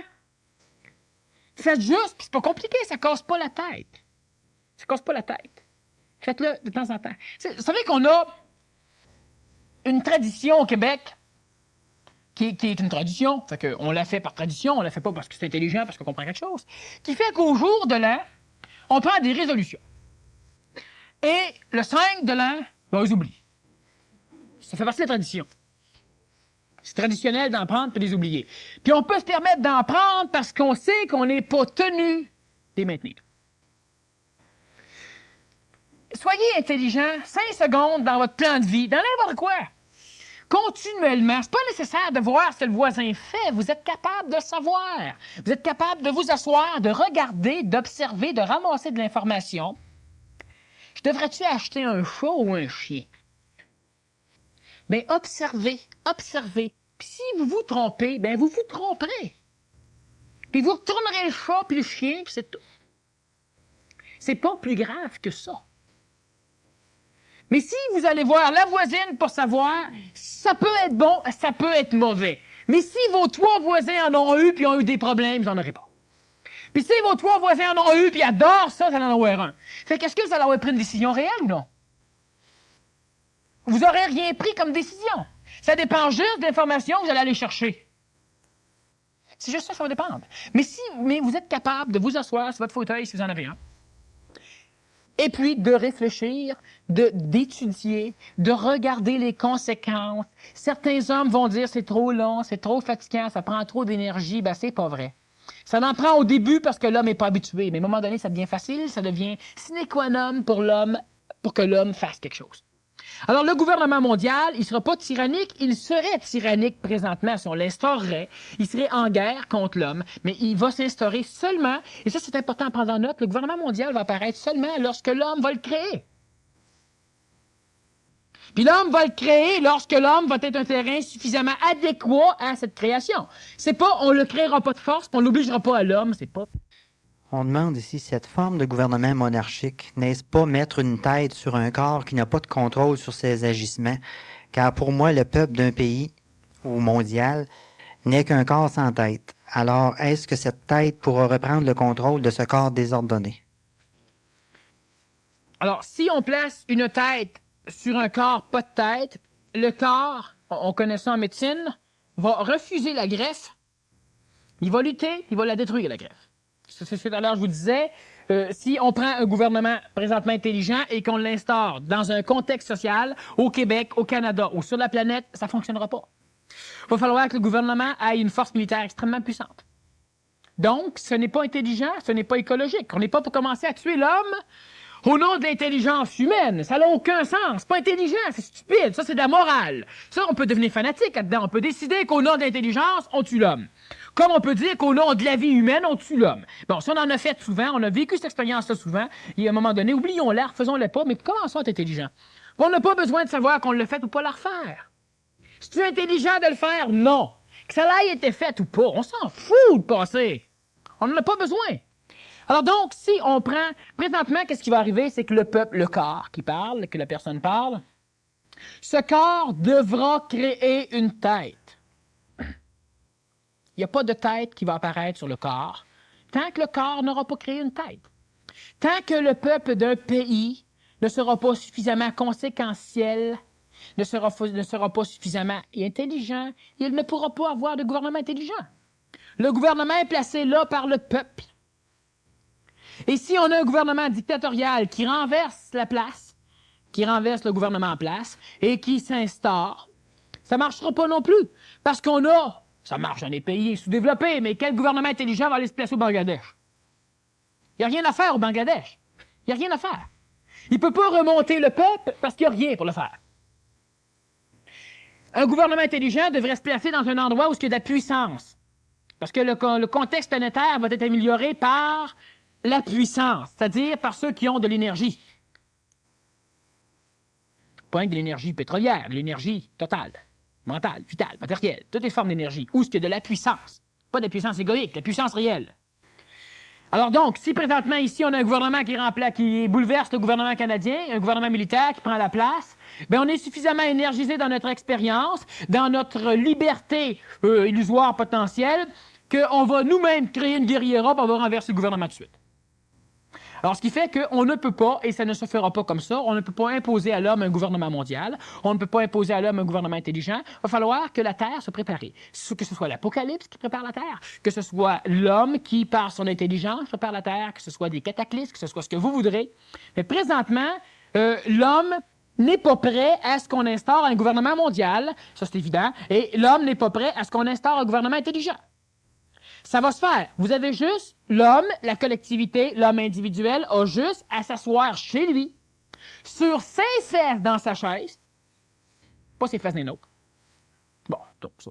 Faites juste, puis c'est pas compliqué, ça casse pas la tête. Ça casse pas la tête. Faites-le de temps en temps. Vous savez qu'on a une tradition au Québec qui est une tradition, fait qu'on la fait par tradition, on la fait pas parce que c'est intelligent, parce qu'on comprend quelque chose, qui fait qu'au jour de l'an, on prend des résolutions. Et le 5 de l'an, ben, on les oublie. Ça fait partie de la tradition. C'est traditionnel d'en prendre et de les oublier. Puis on peut se permettre d'en prendre parce qu'on sait qu'on n'est pas tenu de les maintenir. Soyez intelligent 5 secondes dans votre plan de vie, dans n'importe quoi. Continuellement. C'est pas nécessaire de voir ce que le voisin fait. Vous êtes capable de savoir. Vous êtes capable de vous asseoir, de regarder, d'observer, de ramasser de l'information. Je devrais-tu acheter un chat ou un chien? Bien, observez. Puis si vous vous trompez, bien, vous vous tromperez. Puis vous retournerez le chat puis le chien, puis c'est tout. C'est pas plus grave que ça. Mais si vous allez voir la voisine pour savoir, ça peut être bon, ça peut être mauvais. Mais si vos 3 voisins en ont eu puis ont eu des problèmes, vous n'en aurez pas. Puis si vos 3 voisins en ont eu puis adorent ça, vous en avoir un. Fait qu'est-ce que vous allez avoir pris une décision réelle ou non? Vous n'aurez rien pris comme décision. Ça dépend juste de l'information que vous allez aller chercher. C'est juste ça va dépendre. Mais vous êtes capable de vous asseoir sur votre fauteuil si vous en avez un. Et puis de réfléchir, d'étudier, de regarder les conséquences. Certains hommes vont dire c'est trop long, c'est trop fatigant, ça prend trop d'énergie. Ben c'est pas vrai. Ça en prend au début parce que l'homme n'est pas habitué. Mais à un moment donné, ça devient facile, ça devient sine qua non pour l'homme, pour que l'homme fasse quelque chose. Alors, le gouvernement mondial, il ne sera pas tyrannique, il serait tyrannique présentement si on l'instaurerait. Il serait en guerre contre l'homme, mais il va s'instaurer seulement, et ça c'est important à prendre en note, le gouvernement mondial va apparaître seulement lorsque l'homme va le créer. Puis l'homme va le créer lorsque l'homme va être un terrain suffisamment adéquat à cette création. C'est pas, on le créera pas de force, puis on l'obligera pas à l'homme, c'est pas... On demande ici, cette forme de gouvernement monarchique, n'est-ce pas mettre une tête sur un corps qui n'a pas de contrôle sur ses agissements? Car pour moi, le peuple d'un pays, ou mondial, n'est qu'un corps sans tête. Alors, est-ce que cette tête pourra reprendre le contrôle de ce corps désordonné? Alors, si on place une tête sur un corps pas de tête, le corps, on connaît ça en médecine, va refuser la greffe, il va lutter, il va la détruire, la greffe. C'est ce que tout à l'heure je vous disais, si on prend un gouvernement présentement intelligent et qu'on l'instaure dans un contexte social, au Québec, au Canada ou sur la planète, ça ne fonctionnera pas. Il va falloir que le gouvernement ait une force militaire extrêmement puissante. Donc, ce n'est pas intelligent, ce n'est pas écologique. On n'est pas pour commencer à tuer l'homme au nom de l'intelligence humaine. Ça n'a aucun sens. C'est pas intelligent, c'est stupide. Ça, c'est de la morale. Ça, on peut devenir fanatique là-dedans. On peut décider qu'au nom de l'intelligence, on tue l'homme. Comme on peut dire qu'au nom de la vie humaine, on tue l'homme. Bon, ça, on en a fait souvent. On a vécu cette expérience-là souvent. Et à un moment donné, oublions-la, refaisons-la pas, mais commençons à être intelligent. On n'a pas besoin de savoir qu'on l'a fait ou pas la refaire. C'est-tu intelligent de le faire? Non. Que ça ait été fait ou pas, on s'en fout de passer. On n'en a pas besoin. Alors donc, si on prend... Présentement, qu'est-ce qui va arriver? C'est que le peuple, le corps qui parle, que la personne parle, ce corps devra créer une tête. Il n'y a pas de tête qui va apparaître sur le corps tant que le corps n'aura pas créé une tête. Tant que le peuple d'un pays ne sera pas suffisamment conséquentiel, ne sera pas suffisamment intelligent, il ne pourra pas avoir de gouvernement intelligent. Le gouvernement est placé là par le peuple. Et si on a un gouvernement dictatorial qui renverse la place, qui renverse le gouvernement en place et qui s'instaure, ça ne marchera pas non plus. Parce qu'on a... Ça marche dans les pays sous-développés, mais quel gouvernement intelligent va aller se placer au Bangladesh? Il n'y a rien à faire au Bangladesh. Il n'y a rien à faire. Il ne peut pas remonter le peuple parce qu'il n'y a rien pour le faire. Un gouvernement intelligent devrait se placer dans un endroit où il y a de la puissance. Parce que le contexte planétaire va être amélioré par la puissance, c'est-à-dire par ceux qui ont de l'énergie. Pas de l'énergie pétrolière, de l'énergie totale. Mentale, vitale, matérielle, toutes les formes d'énergie, où il y a de la puissance. Pas de la puissance égoïque, de la puissance réelle. Alors donc, si présentement ici on a un gouvernement qui bouleverse le gouvernement canadien, un gouvernement militaire qui prend la place, bien on est suffisamment énergisé dans notre expérience, dans notre liberté illusoire potentielle, qu'on va nous-mêmes créer une guérilla, puis on va renverser le gouvernement tout de suite. Alors, ce qui fait qu'on ne peut pas, et ça ne se fera pas comme ça, on ne peut pas imposer à l'homme un gouvernement mondial, on ne peut pas imposer à l'homme un gouvernement intelligent. Il va falloir que la Terre se prépare. Que ce soit l'Apocalypse qui prépare la Terre, que ce soit l'homme qui, par son intelligence, prépare la Terre, que ce soit des cataclysmes, que ce soit ce que vous voudrez. Mais présentement, l'homme n'est pas prêt à ce qu'on instaure un gouvernement mondial, ça c'est évident, et l'homme n'est pas prêt à ce qu'on instaure un gouvernement intelligent. Ça va se faire. Vous avez juste, l'homme, la collectivité, l'homme individuel, a juste à s'asseoir chez lui, sur ses fesses dans sa chaise, pas ses fesses d'un autre. Bon, donc ça,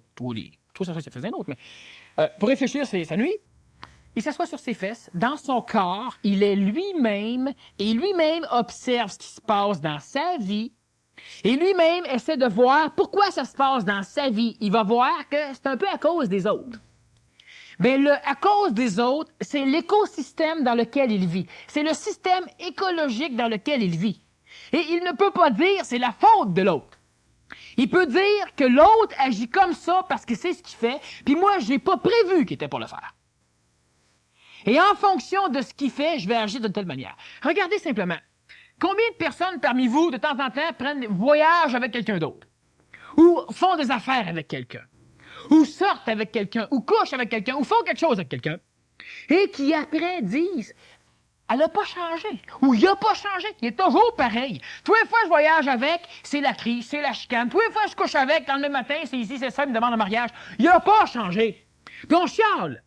ça fesses d'un autre, mais pour réfléchir, ça nuit. Il s'assoit sur ses fesses, dans son corps, il est lui-même, et lui-même observe ce qui se passe dans sa vie, et lui-même essaie de voir pourquoi ça se passe dans sa vie. Il va voir que c'est un peu à cause des autres. Bien, à cause des autres, c'est l'écosystème dans lequel il vit. C'est le système écologique dans lequel il vit. Et il ne peut pas dire c'est la faute de l'autre. Il peut dire que l'autre agit comme ça parce que c'est ce qu'il fait, puis moi, je n'ai pas prévu qu'il était pour le faire. Et en fonction de ce qu'il fait, je vais agir de telle manière. Regardez simplement. Combien de personnes parmi vous, de temps en temps, voyagent avec quelqu'un d'autre? ou font des affaires avec quelqu'un, ou sortent avec quelqu'un, ou couchent avec quelqu'un, ou font quelque chose avec quelqu'un, et qui après disent elle n'a pas changé, ou il n'a pas changé, il est toujours pareil. Tous les fois que je voyage avec, c'est la crise, c'est la chicane. Tous les fois que je couche avec, le même matin, c'est ici, c'est ça, il me demande un mariage. Il n'a pas changé. Puis on chiale.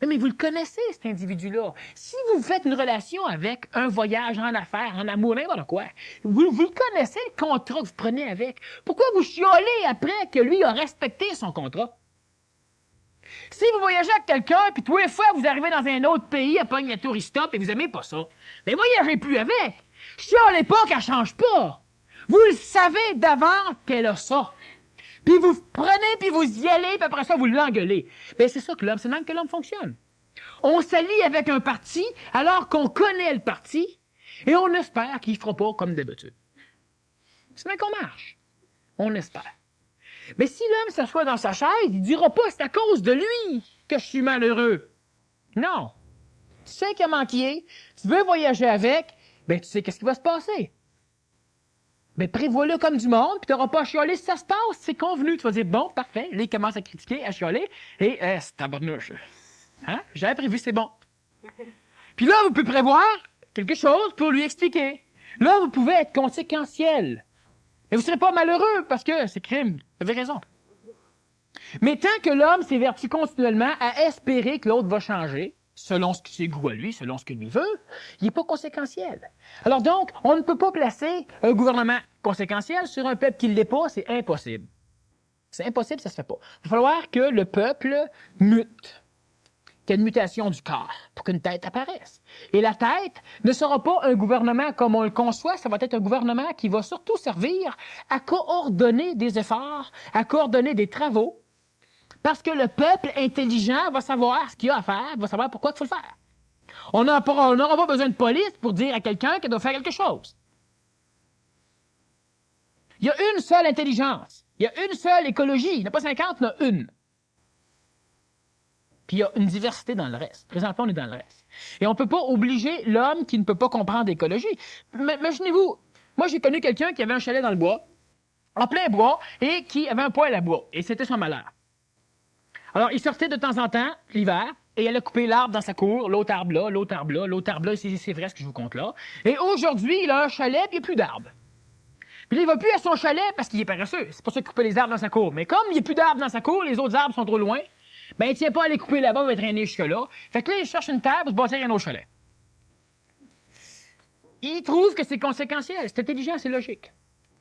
Mais vous le connaissez, cet individu-là. Si vous faites une relation avec un voyage en affaires, en amour, n'importe quoi, vous le connaissez, le contrat que vous prenez avec. Pourquoi vous chiolez après que lui a respecté son contrat? Si vous voyagez avec quelqu'un, puis tous les fois vous arrivez dans un autre pays, à pogne la touristop, et vous n'aimez pas ça, mais voyagez plus avec. Chiolez pas qu'elle change pas. Vous le savez d'avance qu'elle a ça. Puis vous prenez, puis vous y allez, puis après ça, vous l'engueulez. Bien, c'est ça que l'homme, c'est même que l'homme fonctionne. On s'allie avec un parti, alors qu'on connaît le parti, et on espère qu'il ne fera pas comme d'habitude. C'est même qu'on marche. On espère. Mais si l'homme s'assoit dans sa chaise, il ne dira pas c'est à cause de lui que je suis malheureux. Non. Tu sais comment il est, tu veux voyager avec, ben tu sais qu'est-ce qui va se passer. Ben prévois-le comme du monde, puis tu n'auras pas à chialer si ça se passe, c'est convenu. Tu vas dire, bon, parfait. Là, il commence à critiquer, à chialer, et c'est tabarnouche. Hein? J'avais prévu, c'est bon. Puis là, vous pouvez prévoir quelque chose pour lui expliquer. Là, vous pouvez être conséquentiel. Mais vous ne serez pas malheureux parce que c'est crime. Vous avez raison. Mais tant que l'homme s'évertue continuellement à espérer que l'autre va changer, selon ce que ses goûts à lui, selon ce que lui veut, il n'est pas conséquentiel. Alors donc, on ne peut pas placer un gouvernement conséquentiel sur un peuple qui ne l'est pas, c'est impossible. C'est impossible, ça ne se fait pas. Il va falloir que le peuple mute. Qu'il y ait une mutation du corps pour qu'une tête apparaisse. Et la tête ne sera pas un gouvernement comme on le conçoit, ça va être un gouvernement qui va surtout servir à coordonner des efforts, à coordonner des travaux, parce que le peuple intelligent va savoir ce qu'il a à faire, va savoir pourquoi il faut le faire. On n'aura pas besoin de police pour dire à quelqu'un qu'il doit faire quelque chose. Il y a une seule intelligence, il y a une seule écologie, il n'y en a pas 50, il y en a une. Puis il y a une diversité dans le reste. Présentement, on est dans le reste. Et on ne peut pas obliger l'homme qui ne peut pas comprendre l'écologie. Imaginez-vous, moi j'ai connu quelqu'un qui avait un chalet dans le bois, en plein bois, et qui avait un poêle à bois. Et c'était son malheur. Alors, il sortait de temps en temps, l'hiver, et il allait couper l'arbre dans sa cour, l'autre arbre là, l'autre arbre là, l'autre arbre là, c'est vrai ce que je vous compte là. Et aujourd'hui, il a un chalet, puis il n'y a plus d'arbres. Puis là, il ne va plus à son chalet parce qu'il est paresseux. C'est pour ça qu'il coupe les arbres dans sa cour. Mais comme il n'y a plus d'arbres dans sa cour, les autres arbres sont trop loin, ben, il ne tient pas à les couper là-bas, il va traîner jusque-là. Fait que là, il cherche une table pour se bâtir un autre chalet. Il trouve que c'est conséquentiel. C'est intelligent, c'est logique.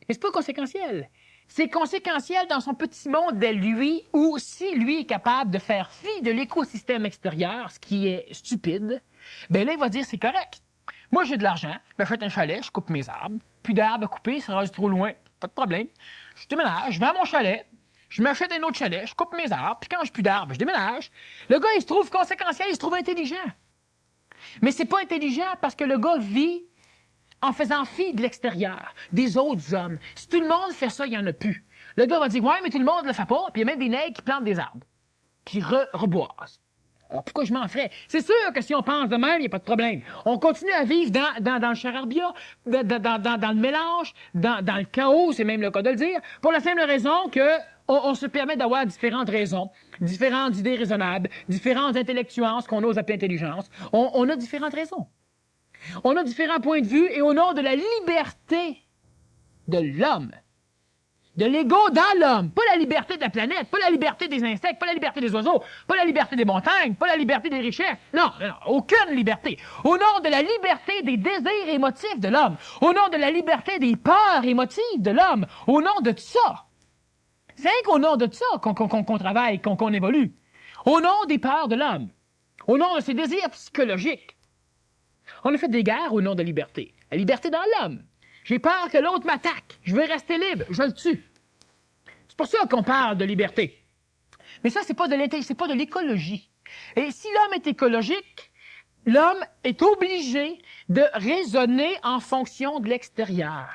Mais c'est pas conséquentiel. C'est conséquentiel dans son petit monde de lui, où si lui est capable de faire fi de l'écosystème extérieur, ce qui est stupide, ben là, il va dire c'est correct. Moi, j'ai de l'argent, j'achète un chalet, je coupe mes arbres, plus d'arbres à couper, ça reste trop loin, pas de problème. Je déménage, je vends mon chalet, je m'achète un autre chalet, je coupe mes arbres, puis quand j'ai plus d'arbres, je déménage. Le gars, il se trouve conséquentiel, il se trouve intelligent. Mais c'est pas intelligent parce que le gars vit en faisant fi de l'extérieur, des autres hommes. Si tout le monde fait ça, il n'y en a plus. Le gars va dire, ouais, mais tout le monde ne le fait pas, puis il y a même des nègres qui plantent des arbres, qui reboisent. Alors pourquoi je m'en ferais? C'est sûr que si on pense de même, il n'y a pas de problème. On continue à vivre dans le charabia, dans le mélange, dans le chaos, c'est même le cas de le dire, pour la simple raison que on se permet d'avoir différentes raisons, différentes idées raisonnables, différentes intellectuances qu'on ose appeler intelligence. On a différentes raisons. On a différents points de vue et au nom de la liberté de l'homme, de l'ego dans l'homme, pas la liberté de la planète, pas la liberté des insectes, pas la liberté des oiseaux, pas la liberté des montagnes, pas la liberté des richesses. Non, aucune liberté. Au nom de la liberté des désirs émotifs de l'homme, au nom de la liberté des peurs émotives de l'homme, au nom de ça. C'est rien qu'au nom de ça qu'on travaille, qu'on évolue. Au nom des peurs de l'homme, au nom de ses désirs psychologiques. On a fait des guerres au nom de la liberté. La liberté dans l'homme. J'ai peur que l'autre m'attaque. Je veux rester libre. Je le tue. C'est pour ça qu'on parle de liberté. Mais ça, c'est pas de l'écologie. Et si l'homme est écologique, l'homme est obligé de raisonner en fonction de l'extérieur.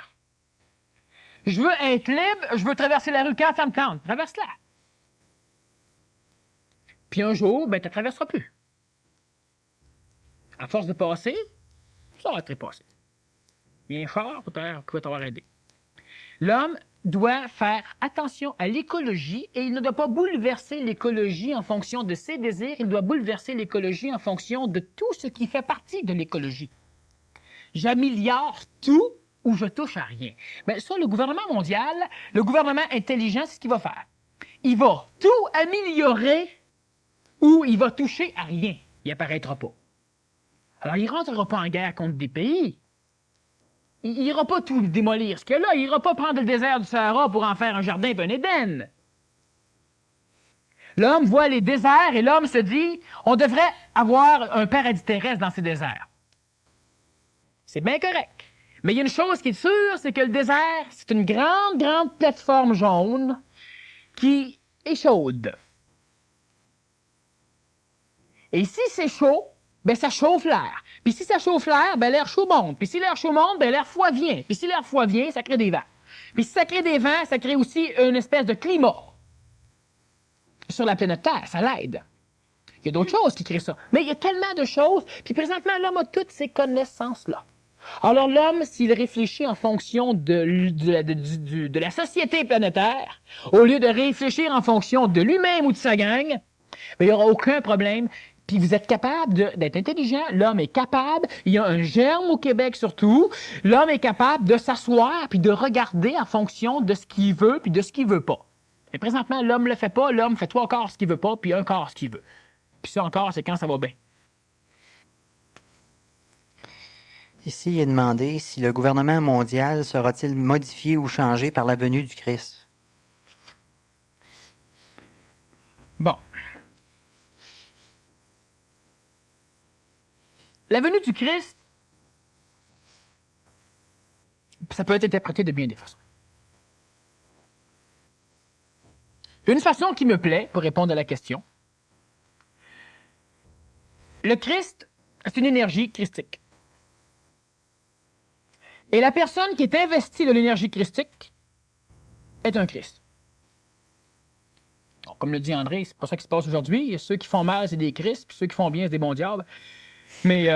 Je veux être libre, je veux traverser la rue quand ça me tente. Traverse-la. Puis un jour, ben, tu ne traverseras plus. À force de passer, ça va te repasser. Il y a un char qui va t'avoir aidé. L'homme doit faire attention à l'écologie et il ne doit pas bouleverser l'écologie en fonction de ses désirs, il doit bouleverser l'écologie en fonction de tout ce qui fait partie de l'écologie. J'améliore tout ou je touche à rien. Mais ça, le gouvernement mondial, le gouvernement intelligent, c'est ce qu'il va faire. Il va tout améliorer ou il va toucher à rien. Il apparaîtra pas. Alors, il ne rentrera pas en guerre contre des pays. Il n'ira pas tout démolir. Ce que là, il n'ira pas prendre le désert du Sahara pour en faire un jardin et un Éden. L'homme voit les déserts et l'homme se dit, on devrait avoir un paradis terrestre dans ces déserts. C'est bien correct. Mais il y a une chose qui est sûre, c'est que le désert, c'est une grande, grande plateforme jaune qui est chaude. Et si c'est chaud, ben ça chauffe l'air. Puis si ça chauffe l'air, ben l'air chaud monte. Puis si l'air chaud monte, ben l'air froid vient. Puis si l'air froid vient, ça crée des vents. Puis si ça crée des vents, ça crée aussi une espèce de climat sur la planète Terre. Ça l'aide. Il y a d'autres choses qui créent ça. Mais il y a tellement de choses. Puis présentement, l'homme a toutes ces connaissances-là. Alors l'homme, s'il réfléchit en fonction de la société planétaire, au lieu de réfléchir en fonction de lui-même ou de sa gang, ben, il n'y aura aucun problème. Puis vous êtes capable d'être intelligent, l'homme est capable, il y a un germe au Québec surtout, l'homme est capable de s'asseoir puis de regarder en fonction de ce qu'il veut puis de ce qu'il veut pas. Et présentement, l'homme ne le fait pas, l'homme fait 3 quarts ce qu'il veut pas puis 1 quart ce qu'il veut. Puis ça encore, c'est quand ça va bien. Ici, il est demandé si le gouvernement mondial sera-t-il modifié ou changé par la venue du Christ. Bon. La venue du Christ, ça peut être interprété de bien des façons. Une façon qui me plaît, pour répondre à la question, le Christ, c'est une énergie christique. Et la personne qui est investie de l'énergie christique est un Christ. Bon, comme le dit André, c'est pas ça qui se passe aujourd'hui. Ceux qui font mal, c'est des Christ, puis ceux qui font bien, c'est des bons diables. Mais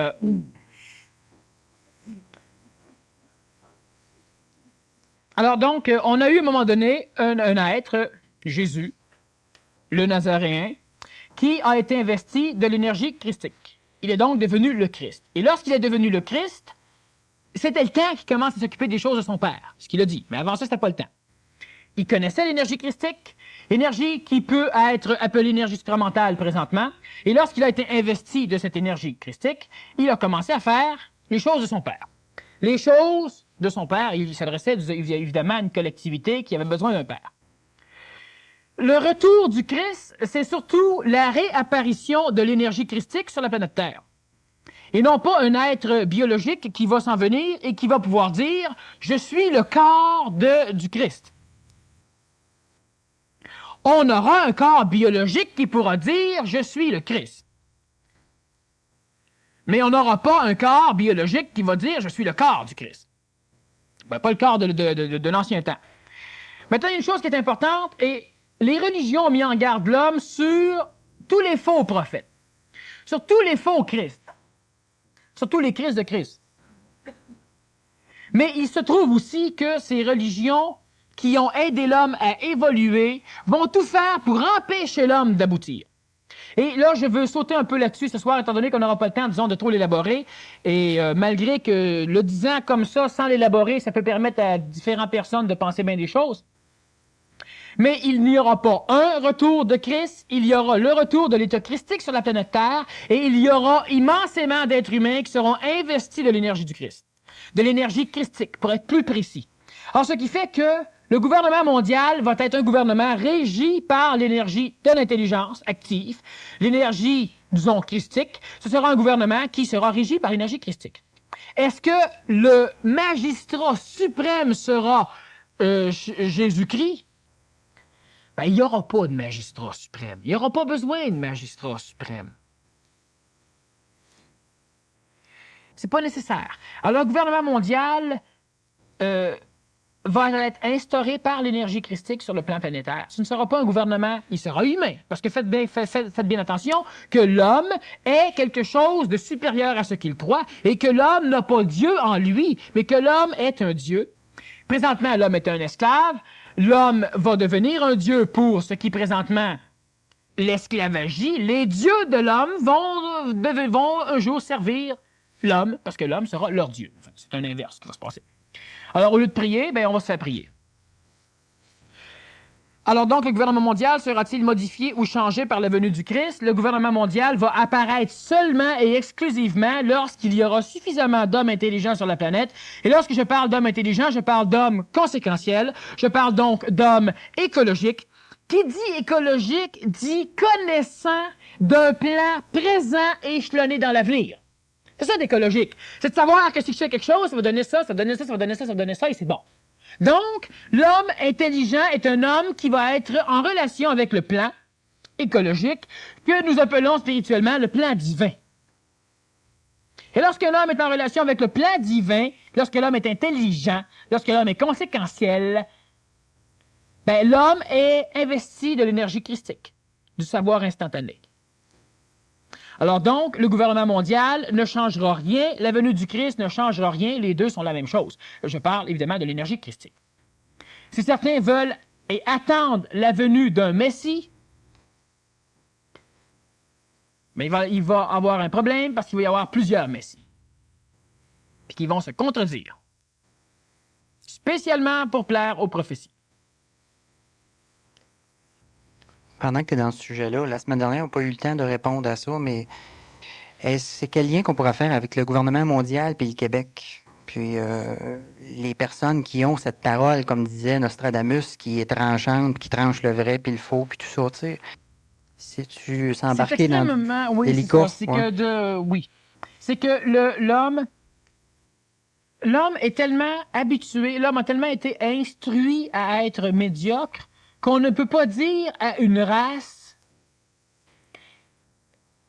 alors donc, on a eu à un moment donné un être, Jésus, le Nazaréen, qui a été investi de l'énergie christique. Il est donc devenu le Christ. Et lorsqu'il est devenu le Christ, c'était le temps qu'il commence à s'occuper des choses de son Père, ce qu'il a dit. Mais avant ça, c'était pas le temps. Il connaissait l'énergie christique, énergie qui peut être appelée énergie sacramentale présentement. Et lorsqu'il a été investi de cette énergie christique, il a commencé à faire les choses de son Père. Les choses de son Père, il s'adressait évidemment à une collectivité qui avait besoin d'un Père. Le retour du Christ, c'est surtout la réapparition de l'énergie christique sur la planète Terre. Et non pas un être biologique qui va s'en venir et qui va pouvoir dire « Je suis le corps du Christ ». On aura un corps biologique qui pourra dire « Je suis le Christ ». Mais on n'aura pas un corps biologique qui va dire « Je suis le corps du Christ ». Ben, pas le corps de l'ancien temps. Maintenant, il y a une chose qui est importante, et les religions ont mis en garde l'homme sur tous les faux prophètes, sur tous les faux Christ. Surtout les Christ de Christ. Mais il se trouve aussi que ces religions qui ont aidé l'homme à évoluer vont tout faire pour empêcher l'homme d'aboutir. Et là, je veux sauter un peu là-dessus ce soir, étant donné qu'on n'aura pas le temps, disons, de trop l'élaborer. Et malgré que le disant comme ça, sans l'élaborer, ça peut permettre à différentes personnes de penser bien des choses. Mais il n'y aura pas un retour de Christ, il y aura le retour de l'État christique sur la planète Terre, et il y aura immensément d'êtres humains qui seront investis de l'énergie du Christ, de l'énergie christique, pour être plus précis. Alors, ce qui fait que le gouvernement mondial va être un gouvernement régi par l'énergie de l'intelligence active, l'énergie, disons, christique. Ce sera un gouvernement qui sera régi par l'énergie christique. Est-ce que le magistrat suprême sera Jésus-Christ? Ben, il n'y aura pas de magistrat suprême. Il n'y aura pas besoin de magistrat suprême. C'est pas nécessaire. Alors, le gouvernement mondial va être instauré par l'énergie christique sur le plan planétaire. Ce ne sera pas un gouvernement, il sera humain. Parce que faites bien attention que l'homme est quelque chose de supérieur à ce qu'il croit et que l'homme n'a pas Dieu en lui, mais que l'homme est un Dieu. Présentement, l'homme est un esclave. L'homme va devenir un dieu pour ce qui présentement l'esclavagie. Les dieux de l'homme vont un jour servir l'homme, parce que l'homme sera leur dieu. Enfin, c'est un inverse qui va se passer. Alors, au lieu de prier, on va se faire prier. Alors donc, le gouvernement mondial sera-t-il modifié ou changé par la venue du Christ? Le gouvernement mondial va apparaître seulement et exclusivement lorsqu'il y aura suffisamment d'hommes intelligents sur la planète. Et lorsque je parle d'hommes intelligents, je parle d'hommes conséquentiels. Je parle donc d'hommes écologiques. Qui dit écologique dit connaissant d'un plan présent et échelonné dans l'avenir. C'est ça d'écologique. C'est de savoir que si je fais quelque chose, ça va donner ça, ça va donner ça, ça va donner ça, ça va donner ça, et c'est bon. Donc, l'homme intelligent est un homme qui va être en relation avec le plan écologique que nous appelons spirituellement le plan divin. Et lorsque l'homme est en relation avec le plan divin, lorsque l'homme est intelligent, lorsque l'homme est conséquentiel, l'homme est investi de l'énergie christique, du savoir instantané. Alors donc, le gouvernement mondial ne changera rien, la venue du Christ ne changera rien, les deux sont la même chose. Je parle évidemment de l'énergie christique. Si certains veulent et attendent la venue d'un Messie, il va avoir un problème parce qu'il va y avoir plusieurs Messies, puis qui vont se contredire, spécialement pour plaire aux prophéties. Pendant que tu es dans ce sujet-là, la semaine dernière, on n'a pas eu le temps de répondre à ça, mais c'est quel lien qu'on pourra faire avec le gouvernement mondial puis le Québec? Puis les personnes qui ont cette parole, comme disait Nostradamus, qui est tranchante, qui tranche le vrai puis le faux, puis tout ça, tu sais. Si tu s'embarquer dans oui, les c'est que l'homme est tellement habitué, l'homme a tellement été instruit à être médiocre qu'on ne peut pas dire à une race,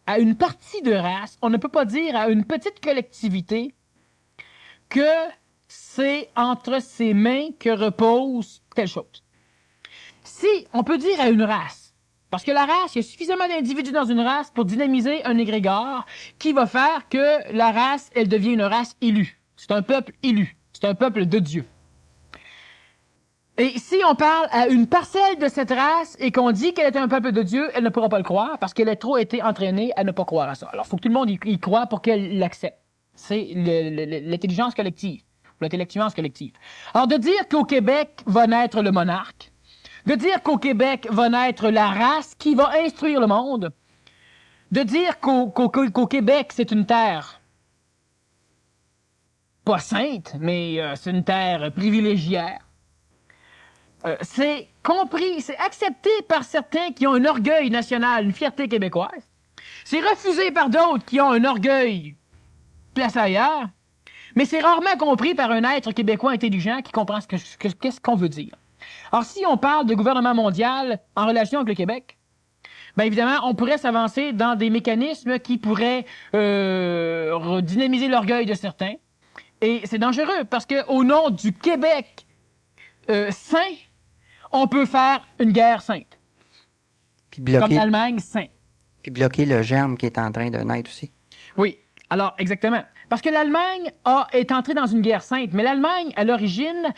à une partie de race, on ne peut pas dire à une petite collectivité que c'est entre ses mains que repose telle chose. Si on peut dire à une race, parce que la race, il y a suffisamment d'individus dans une race pour dynamiser un égrégore qui va faire que la race, elle devient une race élue. C'est un peuple élu. C'est un peuple de Dieu. Et si on parle à une parcelle de cette race et qu'on dit qu'elle est un peuple de Dieu, elle ne pourra pas le croire parce qu'elle a trop été entraînée à ne pas croire à ça. Alors, il faut que tout le monde y croie pour qu'elle l'accepte. C'est l'intelligence collective, l'intellectuance collective. Alors, de dire qu'au Québec va naître le monarque, de dire qu'au Québec va naître la race qui va instruire le monde, de dire qu'au Québec, c'est une terre pas sainte, mais c'est une terre privilégiée, c'est compris, c'est accepté par certains qui ont un orgueil national, une fierté québécoise. C'est refusé par d'autres qui ont un orgueil placé ailleurs. Mais c'est rarement compris par un être québécois intelligent qui comprend qu'est-ce qu'on veut dire. Alors, si on parle de gouvernement mondial en relation avec le Québec, évidemment, on pourrait s'avancer dans des mécanismes qui pourraient dynamiser l'orgueil de certains. Et c'est dangereux parce qu'au nom du Québec saint, on peut faire une guerre sainte. Puis bloquer, comme l'Allemagne saint. Puis bloquer le germe qui est en train de naître aussi. Oui, alors exactement. Parce que l'Allemagne est entrée dans une guerre sainte, mais l'Allemagne, à l'origine,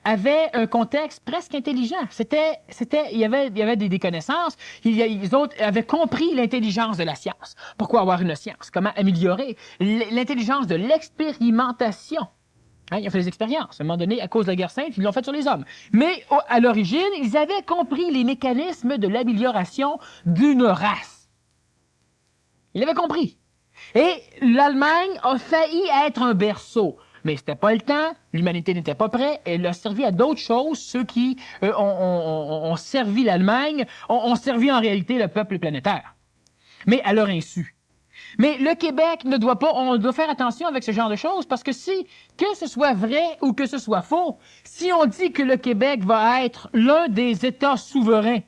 avait un contexte presque intelligent. Il y avait des connaissances. Les autres avaient compris l'intelligence de la science. Pourquoi avoir une science? Comment améliorer l'intelligence de l'expérimentation? Ils ont fait des expériences. À un moment donné, à cause de la guerre sainte, ils l'ont fait sur les hommes. Mais à l'origine, ils avaient compris les mécanismes de l'amélioration d'une race. Ils l'avaient compris. Et l'Allemagne a failli être un berceau. Mais c'était pas le temps, l'humanité n'était pas prête, elle a servi à d'autres choses. Ceux qui ont servi l'Allemagne ont servi en réalité le peuple planétaire. Mais à leur insu. Mais le Québec on doit faire attention avec ce genre de choses parce que que ce soit vrai ou que ce soit faux, si on dit que le Québec va être l'un des États souverains,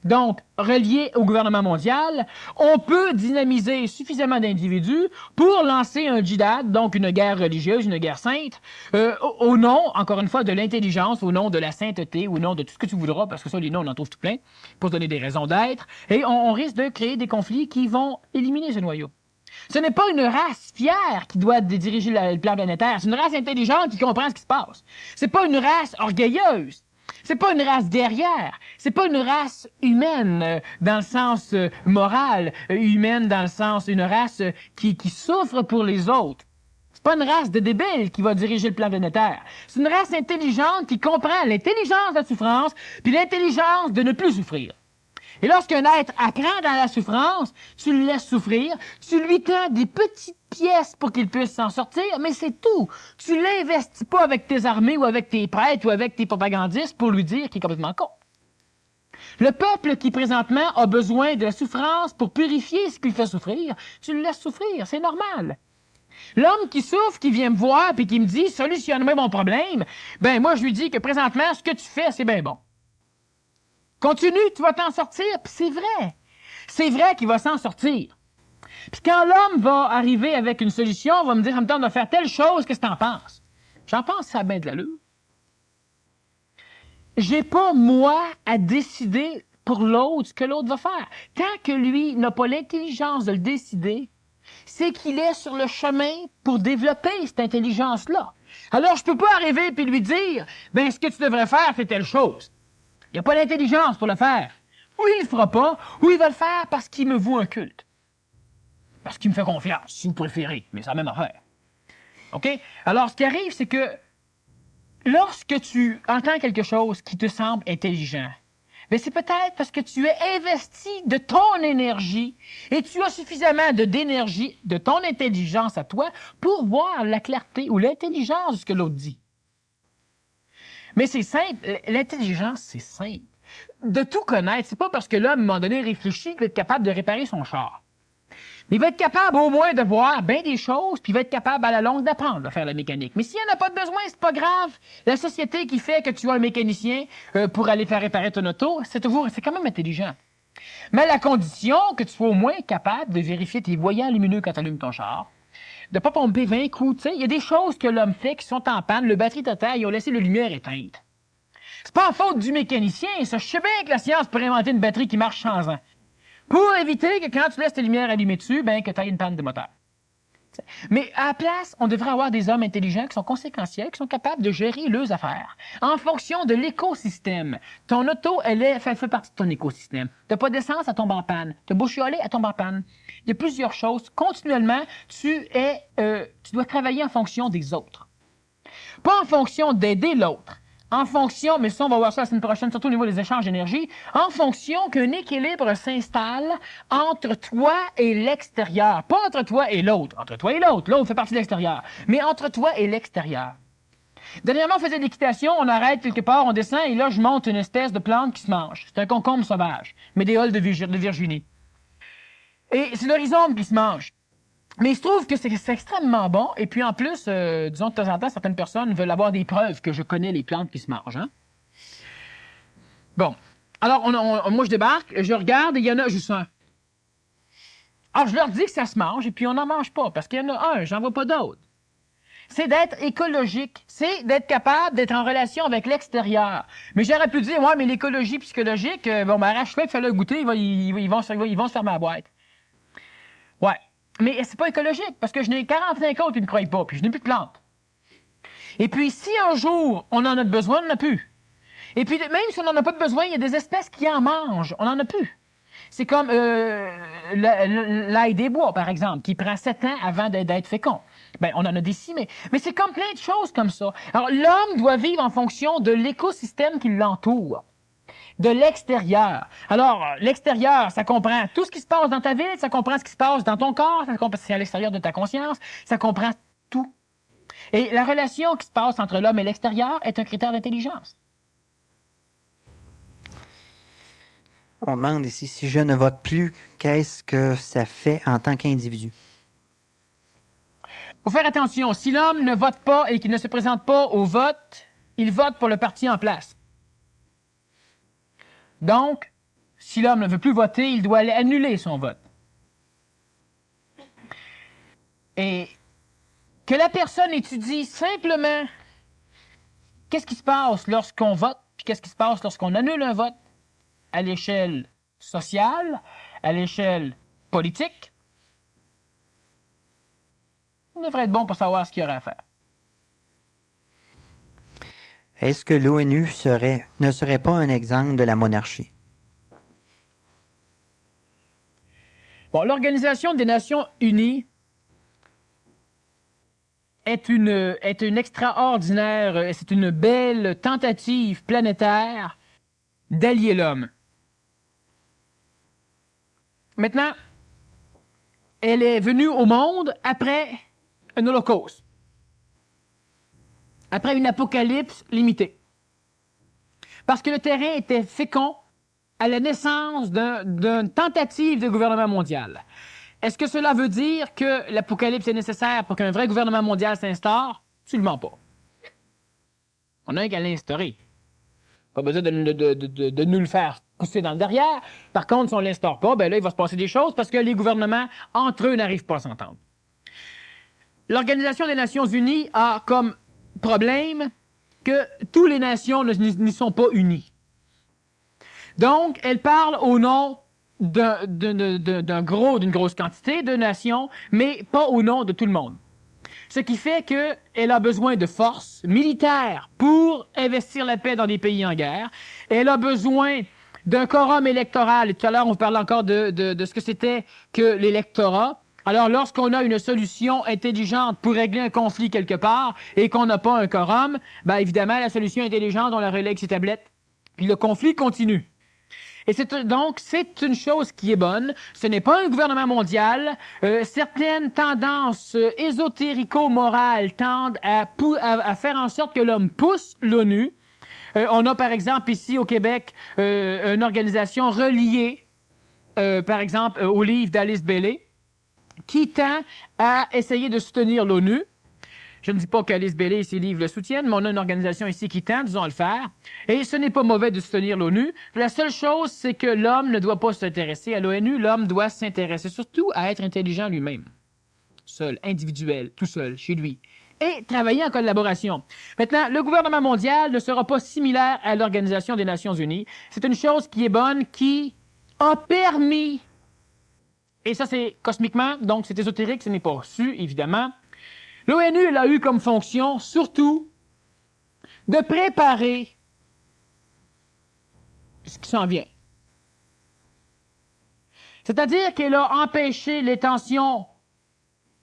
donc reliés au gouvernement mondial, on peut dynamiser suffisamment d'individus pour lancer un djihad, donc une guerre religieuse, une guerre sainte, au nom, encore une fois, de l'intelligence, au nom de la sainteté, au nom de tout ce que tu voudras, parce que ça, les noms, on en trouve tout plein, pour se donner des raisons d'être, et on risque de créer des conflits qui vont éliminer ce noyau. Ce n'est pas une race fière qui doit diriger le plan planétaire. C'est une race intelligente qui comprend ce qui se passe. C'est pas une race orgueilleuse. C'est pas une race guerrière. C'est pas une race humaine dans le sens moral, humaine dans le sens une race qui souffre pour les autres. C'est pas une race de débiles qui va diriger le plan planétaire. C'est une race intelligente qui comprend l'intelligence de la souffrance puis l'intelligence de ne plus souffrir. Et lorsqu'un être apprend dans la souffrance, tu le laisses souffrir, tu lui tends des petites pièces pour qu'il puisse s'en sortir, mais c'est tout. Tu l'investis pas avec tes armées ou avec tes prêtres ou avec tes propagandistes pour lui dire qu'il est complètement con. Le peuple qui présentement a besoin de la souffrance pour purifier ce qu'il fait souffrir, tu le laisses souffrir, c'est normal. L'homme qui souffre, qui vient me voir et qui me dit « Solutionne-moi mon problème », ben moi je lui dis que présentement, ce que tu fais, c'est bien bon. Continue, tu vas t'en sortir, puis c'est vrai. C'est vrai qu'il va s'en sortir. Puis quand l'homme va arriver avec une solution, il va me dire, ça me tente de faire telle chose, qu'est-ce que t'en penses? J'en pense, ça a bien de l'allure. J'ai pas, moi, à décider pour l'autre ce que l'autre va faire. Tant que lui n'a pas l'intelligence de le décider, c'est qu'il est sur le chemin pour développer cette intelligence-là. Alors, je peux pas arriver puis lui dire, ben, ce que tu devrais faire, c'est telle chose. Il n'y a pas l'intelligence pour le faire. Ou il le fera pas, ou il va le faire parce qu'il me voue un culte. Parce qu'il me fait confiance, si vous préférez, mais c'est la même affaire. OK? Alors, ce qui arrive, c'est que lorsque tu entends quelque chose qui te semble intelligent, bien, c'est peut-être parce que tu es investi de ton énergie et tu as suffisamment d'énergie, de ton intelligence à toi pour voir la clarté ou l'intelligence de ce que l'autre dit. Mais c'est simple, l'intelligence, c'est simple. De tout connaître, c'est pas parce que l'homme, à un moment donné, réfléchit qu'il va être capable de réparer son char. Mais il va être capable au moins de voir bien des choses, puis il va être capable à la longue d'apprendre à faire la mécanique. Mais s'il n'y en a pas de besoin, c'est pas grave. La société qui fait que tu as un mécanicien pour aller faire réparer ton auto, c'est quand même intelligent. Mais à la condition que tu sois au moins capable de vérifier tes voyants lumineux quand tu allumes ton char, de pas pomper 20 coups, tu sais. Il y a des choses que l'homme fait qui sont en panne. Le batterie totale, ils ont laissé la lumière éteinte. C'est pas en faute du mécanicien, ça. Je sais bien que la science pourrait inventer une batterie qui marche sans an. Pour éviter que quand tu laisses ta lumière allumée dessus, ben, que tu aies une panne de moteur. Mais à la place, on devrait avoir des hommes intelligents qui sont conséquentiels, qui sont capables de gérer leurs affaires en fonction de l'écosystème. Ton auto, elle fait partie de ton écosystème. T'as pas d'essence, elle tombe en panne. T'as beau chialer, elle tombe en panne. Il y a plusieurs choses. Continuellement, tu dois travailler en fonction des autres. Pas en fonction d'aider l'autre. En fonction, mais ça, on va voir ça la semaine prochaine, surtout au niveau des échanges d'énergie, en fonction qu'un équilibre s'installe entre toi et l'extérieur. Pas entre toi et l'autre. Entre toi et l'autre. L'autre fait partie de l'extérieur. Mais entre toi et l'extérieur. Dernièrement, on faisait de l'équitation, on arrête quelque part, on descend, et là, je monte une espèce de plante qui se mange. C'est un concombre sauvage. Médéole de Virginie. Et c'est l'horizon qui se mange. Mais il se trouve que c'est extrêmement bon. Et puis en plus, disons de temps en temps, certaines personnes veulent avoir des preuves que je connais les plantes qui se mangent. Hein? Bon. Alors, moi, je débarque, je regarde et il y en a juste un. Alors, je leur dis que ça se mange et puis on n'en mange pas parce qu'il y en a un, j'en vois pas d'autres. C'est d'être écologique. C'est d'être capable d'être en relation avec l'extérieur. Mais j'aurais pu dire, ouais, mais l'écologie psychologique, bon, ben, arrache-le, fais-le goûter, ils vont se fermer la boîte. Ouais. Mais c'est pas écologique, parce que je n'ai 45 autres qui ne croient pas, puis je n'ai plus de plantes. Et puis, si un jour, on en a besoin, on n'en a plus. Et puis, même si on n'en a pas de besoin, il y a des espèces qui en mangent, on n'en a plus. C'est comme l'ail des bois, par exemple, qui prend 7 ans avant d'être fécond. Ben, on en a des cimées. Mais c'est comme plein de choses comme ça. Alors, l'homme doit vivre en fonction de l'écosystème qui l'entoure. De l'extérieur. Alors, l'extérieur, ça comprend tout ce qui se passe dans ta ville, ça comprend ce qui se passe dans ton corps, ça comprend c'est à l'extérieur de ta conscience, ça comprend tout. Et la relation qui se passe entre l'homme et l'extérieur est un critère d'intelligence. On demande ici, si je ne vote plus, qu'est-ce que ça fait en tant qu'individu? Il faut faire attention. Si l'homme ne vote pas et qu'il ne se présente pas au vote, il vote pour le parti en place. Donc, si l'homme ne veut plus voter, il doit annuler son vote. Et que la personne étudie simplement qu'est-ce qui se passe lorsqu'on vote, puis qu'est-ce qui se passe lorsqu'on annule un vote à l'échelle sociale, à l'échelle politique, On devrait être bon pour savoir ce qu'il y aurait à faire. Est-ce que l'ONU ne serait pas un exemple de la monarchie? Bon, l'Organisation des Nations Unies est une extraordinaire, c'est une belle tentative planétaire d'allier l'homme. Maintenant, elle est venue au monde après un holocauste, après une apocalypse limitée. Parce que le terrain était fécond à la naissance d'une tentative de gouvernement mondial. Est-ce que cela veut dire que l'apocalypse est nécessaire pour qu'un vrai gouvernement mondial s'instaure? Absolument pas. On a qu'à l'instaurer. Pas besoin de nous le faire pousser dans le derrière. Par contre, si on ne l'instaure pas, ben là, il va se passer des choses parce que les gouvernements, entre eux, n'arrivent pas à s'entendre. L'Organisation des Nations Unies a comme problème que toutes les nations n'y sont pas unies. Donc, elle parle au nom d'une grosse quantité de nations, mais pas au nom de tout le monde. Ce qui fait qu'elle a besoin de forces militaires pour investir la paix dans des pays en guerre. Elle a besoin d'un quorum électoral. Et tout à l'heure, on parlait encore de ce que c'était que l'électorat. Alors, lorsqu'on a une solution intelligente pour régler un conflit quelque part et qu'on n'a pas un quorum, bien évidemment, la solution intelligente, on la relaie avec ses tablettes. Puis le conflit continue. Et donc, c'est une chose qui est bonne. Ce n'est pas un gouvernement mondial. Certaines tendances ésotérico-morales tendent à faire en sorte que l'homme pousse l'ONU. On a, par exemple, ici au Québec, une organisation reliée, par exemple, au livre d'Alice Bailey, qui tend à essayer de soutenir l'ONU. Je ne dis pas qu'Alice Bailey et ses livres le soutiennent, mais on a une organisation ici qui tente, disons, à le faire. Et ce n'est pas mauvais de soutenir l'ONU. La seule chose, c'est que l'homme ne doit pas s'intéresser à l'ONU. L'homme doit s'intéresser surtout à être intelligent lui-même. Seul, individuel, tout seul, chez lui. Et travailler en collaboration. Maintenant, le gouvernement mondial ne sera pas similaire à l'Organisation des Nations Unies. C'est une chose qui est bonne, qui a permis, et ça c'est cosmiquement, donc c'est ésotérique, ce n'est pas su, évidemment. L'ONU, elle a eu comme fonction, surtout, de préparer ce qui s'en vient. C'est-à-dire qu'elle a empêché les tensions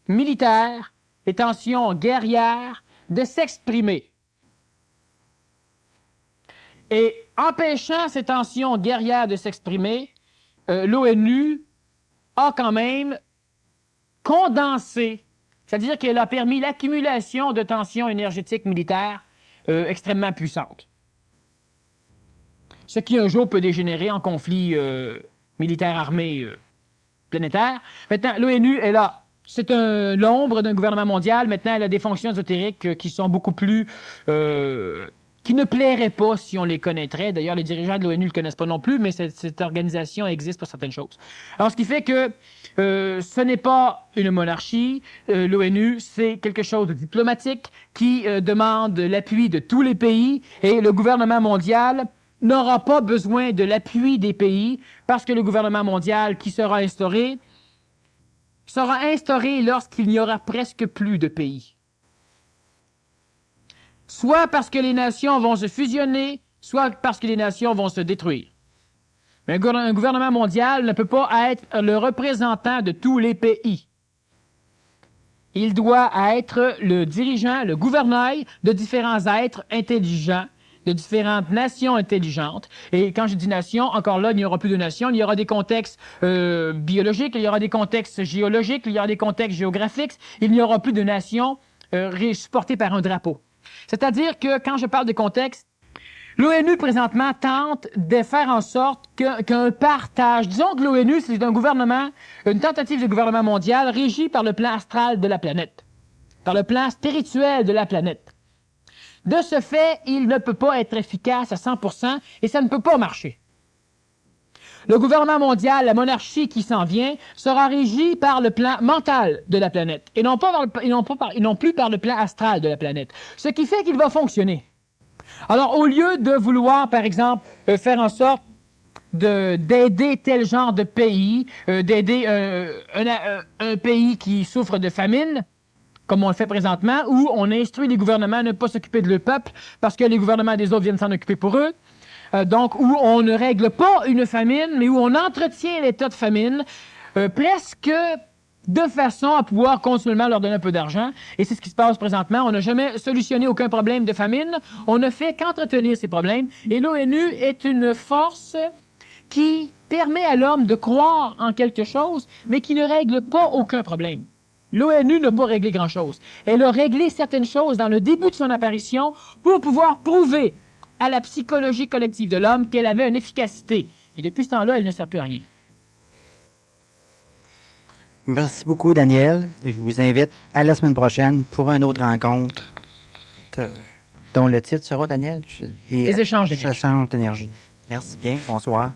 militaires, les tensions guerrières, de s'exprimer. Et empêchant ces tensions guerrières de s'exprimer, l'ONU a quand même condensé. C'est-à-dire qu'elle a permis l'accumulation de tensions énergétiques militaires extrêmement puissantes. Ce qui un jour peut dégénérer en conflit militaire armé planétaire. Maintenant, l'ONU, c'est l'ombre d'un gouvernement mondial. Maintenant, elle a des fonctions ésotériques qui sont beaucoup plus qui ne plairaient pas si on les connaîtrait. D'ailleurs, les dirigeants de l'ONU ne le connaissent pas non plus, mais cette organisation existe pour certaines choses. Alors, ce qui fait que ce n'est pas une monarchie. L'ONU, c'est quelque chose de diplomatique qui demande l'appui de tous les pays et le gouvernement mondial n'aura pas besoin de l'appui des pays parce que le gouvernement mondial qui sera instauré lorsqu'il n'y aura presque plus de pays. Soit parce que les nations vont se fusionner, soit parce que les nations vont se détruire. Mais un gouvernement mondial ne peut pas être le représentant de tous les pays. Il doit être le dirigeant, le gouvernail de différents êtres intelligents, de différentes nations intelligentes. Et quand je dis nations, encore là, il n'y aura plus de nations, il y aura des contextes biologiques, il y aura des contextes géologiques, il y aura des contextes géographiques, il n'y aura plus de nations supportées par un drapeau. C'est-à-dire que quand je parle de contexte, l'ONU présentement tente de faire en sorte qu'un partage, disons que l'ONU c'est un gouvernement, une tentative de gouvernement mondial régi par le plan astral de la planète, par le plan spirituel de la planète. De ce fait, il ne peut pas être efficace à 100% et ça ne peut pas marcher. Le gouvernement mondial, la monarchie qui s'en vient, sera régi par le plan mental de la planète et non plus par le plan astral de la planète. Ce qui fait qu'il va fonctionner. Alors, au lieu de vouloir, par exemple, faire en sorte d'aider tel genre de pays, d'aider un pays qui souffre de famine, comme on le fait présentement, où on instruit les gouvernements à ne pas s'occuper de leur peuple parce que les gouvernements des autres viennent s'en occuper pour eux. Donc, où on ne règle pas une famine, mais où on entretient l'état de famine, presque de façon à pouvoir continuellement leur donner un peu d'argent. Et c'est ce qui se passe présentement. On n'a jamais solutionné aucun problème de famine. On ne fait qu'entretenir ces problèmes. Et l'ONU est une force qui permet à l'homme de croire en quelque chose, mais qui ne règle pas aucun problème. L'ONU n'a pas réglé grand-chose. Elle a réglé certaines choses dans le début de son apparition pour pouvoir prouver à la psychologie collective de l'homme qu'elle avait une efficacité. Et depuis ce temps-là, elle ne sert plus à rien. Merci beaucoup, Daniel. Je vous invite à la semaine prochaine pour une autre rencontre dont le titre sera, Daniel? Les échanges d'énergie. Échanges d'énergie. Merci bien. Bonsoir.